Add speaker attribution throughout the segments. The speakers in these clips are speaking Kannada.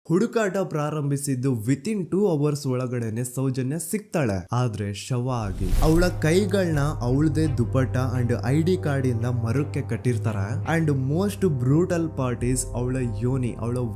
Speaker 1: ಹುಡುಕಾಟ ಪ್ರಾರಂಭಿಸಿದ್ದು ವಿತಿನ್ 2 ಅವರ್ಸ್ ಒಳಗಡೆನೆ ಸೌಜನ್ಯ ಸಿಗ್ತಾಳೆ, ಆದ್ರೆ ಶವ ಆಗಿ. ಅವಳ ಕೈಗಳನ್ನ ಅವಳದೇ ದುಪಟ್ಟ ಅಂಡ್ ID ಕಾರ್ಡ್ ಇಂದ ಮರಕ್ಕೆ ಕಟ್ಟಿರ್ತಾರೆ. And most brutal part is ಅವಳ ಯೋನಿ, ಅವಳ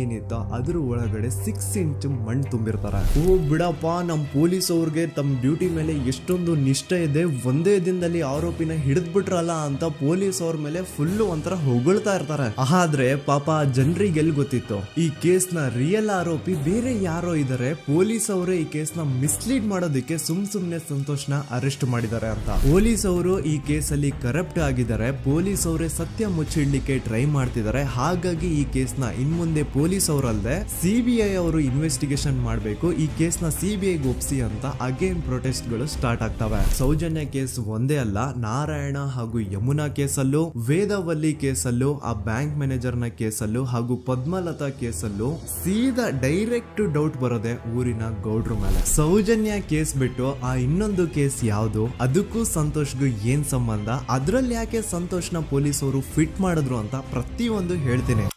Speaker 1: ಏನಿತ್ತ ಅದ್ರ ಒಳಗಡೆ 6 ಇಂಚ್ ಮಣ್ಣು ತುಂಬಿರ್ತಾರೆ. ಓ ಬಿಡಪ್ಪ, ನಮ್ ಪೊಲೀಸ್ ಅವ್ರಿಗೆ ತಮ್ಮ ಡ್ಯೂಟಿ ಮೇಲೆ ಎಷ್ಟೊಂದು ನಿಷ್ಠೆ ಇದೆ, ಒಂದೇ ದಿನದಲ್ಲಿ ಆರೋಪಿನ ಹಿಡಿದ್ಬಿಟ್ರಲ್ಲ ಅಂತ ಪೊಲೀಸ್ ಅವ್ರ ಮೇಲೆ ಫುಲ್ ಒಂಥರ ಹೊಗಳ್ತಾ ಇರ್ತಾರೆ. ಆದ್ರೆ ಪಾಪ ಜನರಿಗೆ ಎಲ್ಲಿ ಗೊತ್ತಿತ್ತು ಈ ಕೇಸ್ ನ ರಿಯಲ್ ಆರೋಪಿ ಬೇರೆ ಯಾರೋ ಇದಾರೆ, ಪೊಲೀಸ್ ಅವರೇ ಈ ಕೇಸ್ ನ ಮಿಸ್ಲೀಡ್ ಮಾಡೋದಕ್ಕೆ ಸುಮ್ನೆ ಸಂತೋಷ್ನ ಅರೆಸ್ಟ್ ಮಾಡಿದ್ದಾರೆ ಅಂತ. ಪೊಲೀಸ್ ಅವರು ಈ ಕೇಸ್ ಅಲ್ಲಿ ಕರಪ್ಟ್ ಆಗಿದ್ದಾರೆ, ಪೊಲೀಸ್ ಅವರೇ ಸತ್ಯ ಮುಚ್ಚಿಡ್ಲಿಕ್ಕೆ ಟ್ರೈ ಮಾಡ್ತಿದ್ದಾರೆ. ಹಾಗಾಗಿ ಈ ಕೇಸ್ ನ ಇನ್ಮುಂದೆ ಪೊಲೀಸ್ ಅವರಲ್ಲದೆ CBI ಅವರು ಇನ್ವೆಸ್ಟಿಗೇಷನ್ ಮಾಡಬೇಕು, ಈ ಕೇಸ್ ನ CBI ಒಪ್ಸಿ ಅಂತ ಅಗೇನ್ ಪ್ರೊಟೆಸ್ಟ್ ಗಳು ಸ್ಟಾರ್ಟ್ ಆಗ್ತವೆ. ಸೌಜನ್ಯ ಕೇಸ್ ಒಂದೇ ಅಲ್ಲ, ನಾರಾಯಣ ಹಾಗೂ ಯಮುನಾ ಕೇಸಲ್ಲೂ, ವೇದವಲ್ಲಿ ಕೇಸಲ್ಲೂ, ಆ ಬ್ಯಾಂಕ್ ಮ್ಯಾನೇಜರ್ ನ ಕೇಸಲ್ಲೂ ಹಾಗೂ ಪದ್ಮಲತಾ ಕೇಸಲ್ಲೂ ಸೀದಾ ಡೈರೆಕ್ಟ್ ಡೌಟ್ ಬರೋದೆ ಊರಿನ ಗೌಡ್ರ ಮೇಲೆ. ಸೌಜನ್ಯ ಕೇಸ್ ಬಿಟ್ಟು ಆ ಇನ್ನೊಂದು ಕೇಸ್ ಯಾವುದು, ಅದಕ್ಕೂ ಸಂತೋಷ್ಗೂ ಏನ್ ಸಂಬಂಧ, ಅದ್ರಲ್ಲಿ ಯಾಕೆ ಸಂತೋಷ್ನ ಪೊಲೀಸ್ ಅವರು ಫಿಟ್ ಮಾಡಿದ್ರು ಅಂತ ಪ್ರತಿಯೊಂದು ಹೇಳ್ತೀನಿ.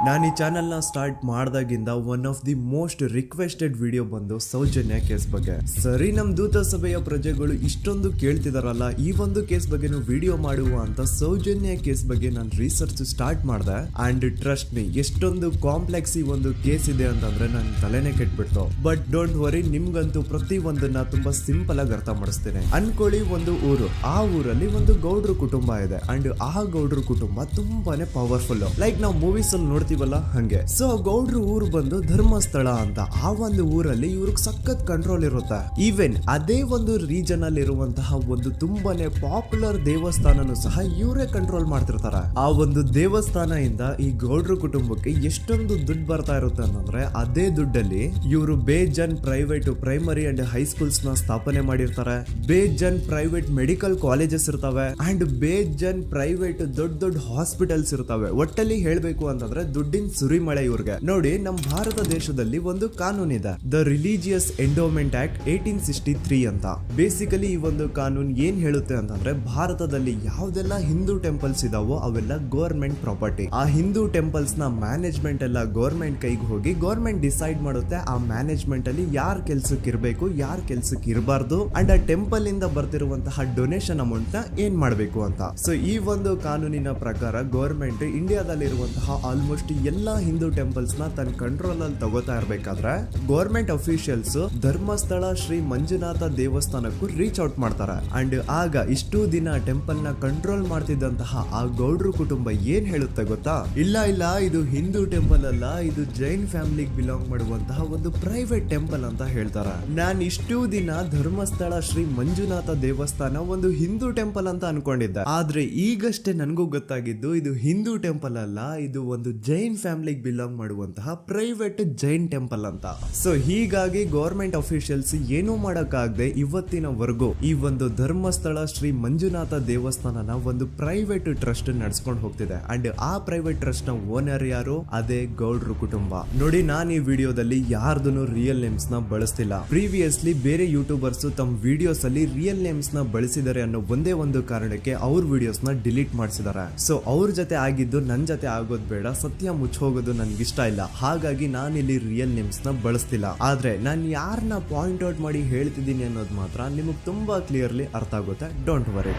Speaker 1: ನಾನು ಈ ಚಾನೆಲ್ ನ ಸ್ಟಾರ್ಟ್ ಮಾಡಿದಾಗಿಂದ one of the most requested video ಬಂದು ಸೌಜನ್ಯ ಕೇಸ್ ಬಗ್ಗೆ. ಸರಿ, ನಮ್ ದೂತ ಸಭೆಯ ಪ್ರಜೆಗಳು ಇಷ್ಟೊಂದು ಕೇಳ್ತಿದಾರಲ್ಲ, ಈ ಒಂದು ಕೇಸ್ ಬಗ್ಗೆ ವಿಡಿಯೋ ಮಾಡುವ ಅಂತ ಸೌಜನ್ಯ ಕೇಸ್ ಬಗ್ಗೆ ನಾನು ರಿಸರ್ಚ್ ಸ್ಟಾರ್ಟ್ ಮಾಡಿದೆ. ಅಂಡ್ ಟ್ರಸ್ಟ್ ಮೀ, ಎಷ್ಟೊಂದು ಕಾಂಪ್ಲೆಕ್ಸ್ ಈ ಒಂದು ಕೇಸ್ ಇದೆ ಅಂತಂದ್ರೆ ನನ್ ತಲೆನೇ ಕೆಟ್ಬಿಡ್ತು. ಬಟ್ ಡೋಂಟ್ ವರಿ, ನಿಮ್ಗಂತೂ ಪ್ರತಿ ಒಂದನ್ನ ತುಂಬಾ ಸಿಂಪಲ್ ಆಗಿ ಅರ್ಥ ಮಾಡಿಸ್ತೇನೆ. ಅನ್ಕೊಳ್ಳಿ, ಒಂದು ಊರು, ಆ ಊರಲ್ಲಿ ಒಂದು ಗೌಡ್ರ ಕುಟುಂಬ ಇದೆ. ಅಂಡ್ ಆ ಗೌಡ್ರ ಕುಟುಂಬ ತುಂಬಾನೇ ಪವರ್ಫುಲ್, ಲೈಕ್ ನಾವು ಮೂವೀಸ್ ಅಲ್ಲಿ ನೋಡ್ತೀವಿ ಹಂಗೆ. ಸೊ ಗೌಡ್ರ ಊರು ಬಂದು ಧರ್ಮಸ್ಥಳ ಅಂತ. ಆ ಒಂದು ಊರಲ್ಲಿ ಇವ್ರಿಗೆ ಸಖತ್ ಕಂಟ್ರೋಲ್ ಇರುತ್ತೆ. ಈವನ್ ಅದೇ ಒಂದು ರೀಜನ್ ಅಲ್ಲಿ ಇರುವಂತಹ ಒಂದು ತುಂಬಾನೇ ಪಾಪ್ಯುಲರ್ ದೇವಸ್ಥಾನನು ಸಹ ಇವರೇ ಕಂಟ್ರೋಲ್ ಮಾಡ್ತಿರ್ತಾರೆ. ಆ ಒಂದು ದೇವಸ್ಥಾನ ಇಂದ ಈ ಗೌಡ್ರ ಕುಟುಂಬಕ್ಕೆ ಎಷ್ಟೊಂದು ದುಡ್ಡು ಬರ್ತಾ ಇರುತ್ತೆ ಅಂತಂದ್ರೆ, ಅದೇ ದುಡ್ಡಲ್ಲಿ ಇವರು ಬೇಜನ್ ಪ್ರೈವೇಟ್ ಪ್ರೈಮರಿ ಅಂಡ್ ಹೈಸ್ಕೂಲ್ಸ್ ನ ಸ್ಥಾಪನೆ ಮಾಡಿರ್ತಾರೆ, ಬೇಜನ್ ಪ್ರೈವೇಟ್ ಮೆಡಿಕಲ್ ಕಾಲೇಜಸ್ ಇರ್ತವೆ, ಅಂಡ್ ಬೇಜನ್ ಪ್ರೈವೇಟ್ ದೊಡ್ಡ ದೊಡ್ಡ ಹಾಸ್ಪಿಟಲ್ಸ್ ಇರ್ತವೆ. ಒಟ್ಟಲ್ಲಿ ಹೇಳ್ಬೇಕು ಅಂತಂದ್ರೆ ದುಡ್ಡಿನ ಸುರಿಮಳೆ ಇವ್ರಿಗೆ. ನೋಡಿ, ನಮ್ಮ ಭಾರತ ದೇಶದಲ್ಲಿ ಒಂದು ಕಾನೂನು ಇದೆ, ದ ರಿಲಿಜಿಯಸ್ ಎಂಡೋಮೆಂಟ್ ಆಕ್ಟ್ 1863 ಅಂತ. ಬೇಸಿಕಲಿ ಈ ಒಂದು ಕಾನೂನು ಏನ್ ಹೇಳುತ್ತೆ ಅಂತಂದ್ರೆ, ಭಾರತದಲ್ಲಿ ಯಾವ್ದೆಲ್ಲ ಹಿಂದೂ ಟೆಂಪಲ್ಸ್ ಇದಾವೋ ಅವೆಲ್ಲ ಗವರ್ಮೆಂಟ್ ಪ್ರಾಪರ್ಟಿ. ಆ ಹಿಂದೂ ಟೆಂಪಲ್ಸ್ ನ ಮ್ಯಾನೇಜ್ಮೆಂಟ್ ಎಲ್ಲ ಗವರ್ಮೆಂಟ್ ಕೈಗೆ ಹೋಗಿ ಗವರ್ಮೆಂಟ್ ಡಿಸೈಡ್ ಮಾಡುತ್ತೆ ಆ ಮ್ಯಾನೇಜ್ಮೆಂಟ್ ಅಲ್ಲಿ ಯಾರ್ ಕೆಲ್ಸಕ್ಕೆ ಇರಬೇಕು, ಯಾರ್ ಕೆಲ್ಸಕ್ಕೆ ಇರಬಾರ್ದು, ಅಂಡ್ ಆ ಟೆಂಪಲ್ ಇಂದ ಬರ್ತಿರುವಂತಹ ಡೊನೇಷನ್ ಅಮೌಂಟ್ ನ ಏನ್ ಮಾಡ್ಬೇಕು ಅಂತ. ಸೊ ಈ ಒಂದು ಕಾನೂನಿನ ಪ್ರಕಾರ ಗವರ್ಮೆಂಟ್ ಇಂಡಿಯಾದಲ್ಲಿ ಇರುವಂತಹ ಆಲ್ಮೋಸ್ಟ್ ಎಲ್ಲಾ ಹಿಂದೂ ಟೆಂಪಲ್ಸ್ ನ ತನ್ನ ಕಂಟ್ರೋಲ್ ಅಲ್ಲಿ ತಗೋತಾ ಇರ್ಬೇಕಾದ್ರೆ ಗವರ್ಮೆಂಟ್ ಅಫಿಷಿಯಲ್ಸ್ ಧರ್ಮಸ್ಥಳ ಶ್ರೀ ಮಂಜುನಾಥ ದೇವಸ್ಥಾನಕ್ಕೂ ರೀಚ್ ಔಟ್ ಮಾಡ್ತಾರೆ. ಅಂಡ್ ಆಗ ಇಷ್ಟು ದಿನ ಟೆಂಪಲ್ ನ ಕಂಟ್ರೋಲ್ ಮಾಡ್ತಿದ್ದಂತಹ ಆ ಗೌಡ್ರ ಕುಟುಂಬ ಏನ್ ಹೇಳುತ್ತೆ ಗೊತ್ತಾ, ಇಲ್ಲ ಇಲ್ಲ, ಇದು ಹಿಂದೂ ಟೆಂಪಲ್ ಅಲ್ಲ, ಇದು ಜೈನ್ ಫ್ಯಾಮಿಲಿಗೆ ಬಿಲಾಂಗ್ ಮಾಡುವಂತಹ ಒಂದು ಪ್ರೈವೇಟ್ ಟೆಂಪಲ್ ಅಂತ ಹೇಳ್ತಾರೆ. ನಾನ್ ಇಷ್ಟು ದಿನ ಧರ್ಮಸ್ಥಳ ಶ್ರೀ ಮಂಜುನಾಥ ದೇವಸ್ಥಾನ ಒಂದು ಹಿಂದೂ ಟೆಂಪಲ್ ಅಂತ ಅನ್ಕೊಂಡಿದ್ದೆ, ಆದ್ರೆ ಈಗಷ್ಟೇ ನನಗೂ ಗೊತ್ತಾಗಿದ್ದು ಇದು ಹಿಂದೂ ಟೆಂಪಲ್ ಅಲ್ಲ, ಇದು ಒಂದು ಜೈನ್ ಫ್ಯಾಮಿಲಿಗೆ ಬಿಲಾಂಗ್ ಮಾಡುವಂತಹ ಪ್ರೈವೇಟ್ ಜೈನ್ ಟೆಂಪಲ್ ಅಂತ. ಸೊ ಹೀಗಾಗಿ ಗವರ್ಮೆಂಟ್ ಅಫಿಷಿಯಲ್ಸ್ ಏನೂ ಮಾಡಕ್ಕಾಗದೆ ಇವತ್ತಿನವರೆಗೂ ಈ ಒಂದು ಧರ್ಮಸ್ಥಳ ಶ್ರೀ ಮಂಜುನಾಥ ದೇವಸ್ಥಾನನ ಒಂದು ಪ್ರೈವೇಟ್ ಟ್ರಸ್ಟ್ ನಡೆಸ್ಕೊಂಡು ಹೋಗ್ತಿದೆ. ಅಂಡ್ ಆ ಪ್ರೈವೇಟ್ ಟ್ರಸ್ಟ್ ನ ಓನರ್ ಯಾರು, ಅದೇ ಗೌಡ್ರ ಕುಟುಂಬ. ನೋಡಿ, ನಾನು ಈ ವಿಡಿಯೋದಲ್ಲಿ ಯಾರ್ದು ರಿಯಲ್ ನೇಮ್ಸ್ ನ ಬಳಸ್ತಿಲ್ಲ. ಪ್ರೀವಿಯಸ್ಲಿ ಬೇರೆ ಯೂಟ್ಯೂಬರ್ಸ್ ತಮ್ಮ ವಿಡಿಯೋಸ್ ಅಲ್ಲಿ ರಿಯಲ್ ನೇಮ್ಸ್ ನ ಬಳಸಿದ್ದಾರೆ ಅನ್ನೋ ಒಂದೇ ಒಂದು ಕಾರಣಕ್ಕೆ ಅವ್ರ ವಿಡಿಯೋಸ್ ನ ಡಿಲೀಟ್ ಮಾಡಿಸಿದ್ದಾರೆ. ಸೊ ಅವ್ರ ಜೊತೆ ಆಗಿದ್ದು ನನ್ ಜೊತೆ ಆಗೋದ್ ಬೇಡ, ಸತ್ಯ ಮುಚ್ಚೋಗೋದು ನನ್ಗಿಷ್ಟ ಇಲ್ಲ. ಹಾಗಾಗಿ ನಾನಿಲ್ಲಿ ರಿಯಲ್ ನೇಮ್ಸ್ ನ ಬಳಸ್ತಿಲ್ಲ. ಆದ್ರೆ ನಾನು ಯಾರನ್ನ ಪಾಯಿಂಟ್ ಔಟ್ ಮಾಡಿ ಹೇಳ್ತಿದ್ದೀನಿ ಅನ್ನೋದು ಮಾತ್ರ ನಿಮಗೆ ತುಂಬಾ ಕ್ಲಿಯರ್ಲಿ ಅರ್ಥ ಆಗುತ್ತೆ. Don't worry.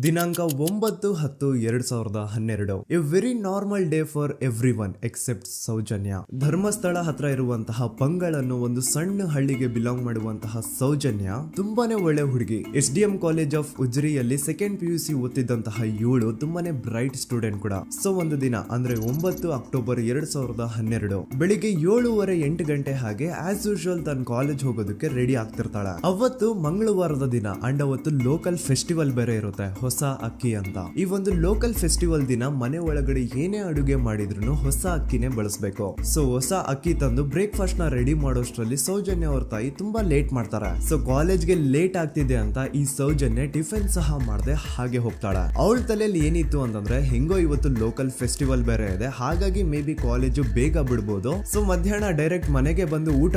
Speaker 1: ದಿನಾಂಕ 9/10/2012. A very normal day for everyone except Soujanya. Dharmasthala ಹತ್ರ ಇರುವಂತಹ ಪಂಗಳ್ ಅನ್ನೋ ಒಂದು ಸಣ್ಣ ಹಳ್ಳಿಗೆ ಬಿಲಾಂಗ್ ಮಾಡುವಂತಹ ಸೌಜನ್ಯ ತುಂಬಾನೇ ಒಳ್ಳೆ ಹುಡುಗಿ. SDM ಕಾಲೇಜ್ ಆಫ್ ಉಜ್ರಿಯಲ್ಲಿ 2nd PUC ಓದ್ತಿದ್ದಂತಹ ಇವಳು ತುಂಬಾನೇ ಬ್ರೈಟ್ ಸ್ಟೂಡೆಂಟ್ ಕೂಡ. ಸೊ ಒಂದು ದಿನ ಅಂದ್ರೆ 9 ಅಕ್ಟೋಬರ್ 2012 ಬೆಳಿಗ್ಗೆ 7:30-8 ಗಂಟೆ ಹಾಗೆ ಆಸ್ ಯೂಶುವಲ್ ತನ್ನ ಕಾಲೇಜ್ ಹೋಗೋದಕ್ಕೆ ರೆಡಿ ಆಗ್ತಿರ್ತಾಳೆ. ಅವತ್ತು ಮಂಗಳವಾರದ ದಿನ ಅಂಡ್ ಅವತ್ತು ಲೋಕಲ್ ಫೆಸ್ಟಿವಲ್ ಬೇರೆ ಇರುತ್ತೆ, ಹೊಸ ಅಕ್ಕಿ ಅಂತ. ಈ ಒಂದು ಲೋಕಲ್ ಫೆಸ್ಟಿವಲ್ ದಿನ ಮನೆ ಒಳಗಡೆ ಏನೇ ಅಡುಗೆ ಮಾಡಿದ್ರು ಹೊಸ ಅಕ್ಕಿನೇ ಬಳಸಬೇಕು. ಸೊ ಹೊಸ ಅಕ್ಕಿ ತಂದು ಬ್ರೇಕ್ಫಾಸ್ಟ್ ನ ರೆಡಿ ಮಾಡೋಷ್ಟ್ರಲ್ಲಿ ಸೌಜನ್ಯ ಅವ್ರ ತಾಯಿ ತುಂಬಾ ಲೇಟ್ ಮಾಡ್ತಾರೆ. ಸೊ ಕಾಲೇಜ್ಗೆ ಲೇಟ್ ಆಗ್ತಿದೆ ಅಂತ ಈ ಸೌಜನ್ಯ ಟಿಫಿನ್ ಸಹ ಮಾಡದೆ ಹಾಗೆ ಹೋಗ್ತಾಳೆ. ಅವಳ ತಲೆಯಲ್ಲಿ ಏನಿತ್ತು ಅಂತಂದ್ರೆ, ಹೆಂಗೋ ಇವತ್ತು ಲೋಕಲ್ ಫೆಸ್ಟಿವಲ್ ಬೇರೆ ಇದೆ, ಹಾಗಾಗಿ ಮೇ ಬಿ ಕಾಲೇಜು ಬೇಗ ಬಿಡ್ಬೋದು, ಸೊ ಮಧ್ಯಾಹ್ನ ಡೈರೆಕ್ಟ್ ಮನೆಗೆ ಬಂದು ಊಟ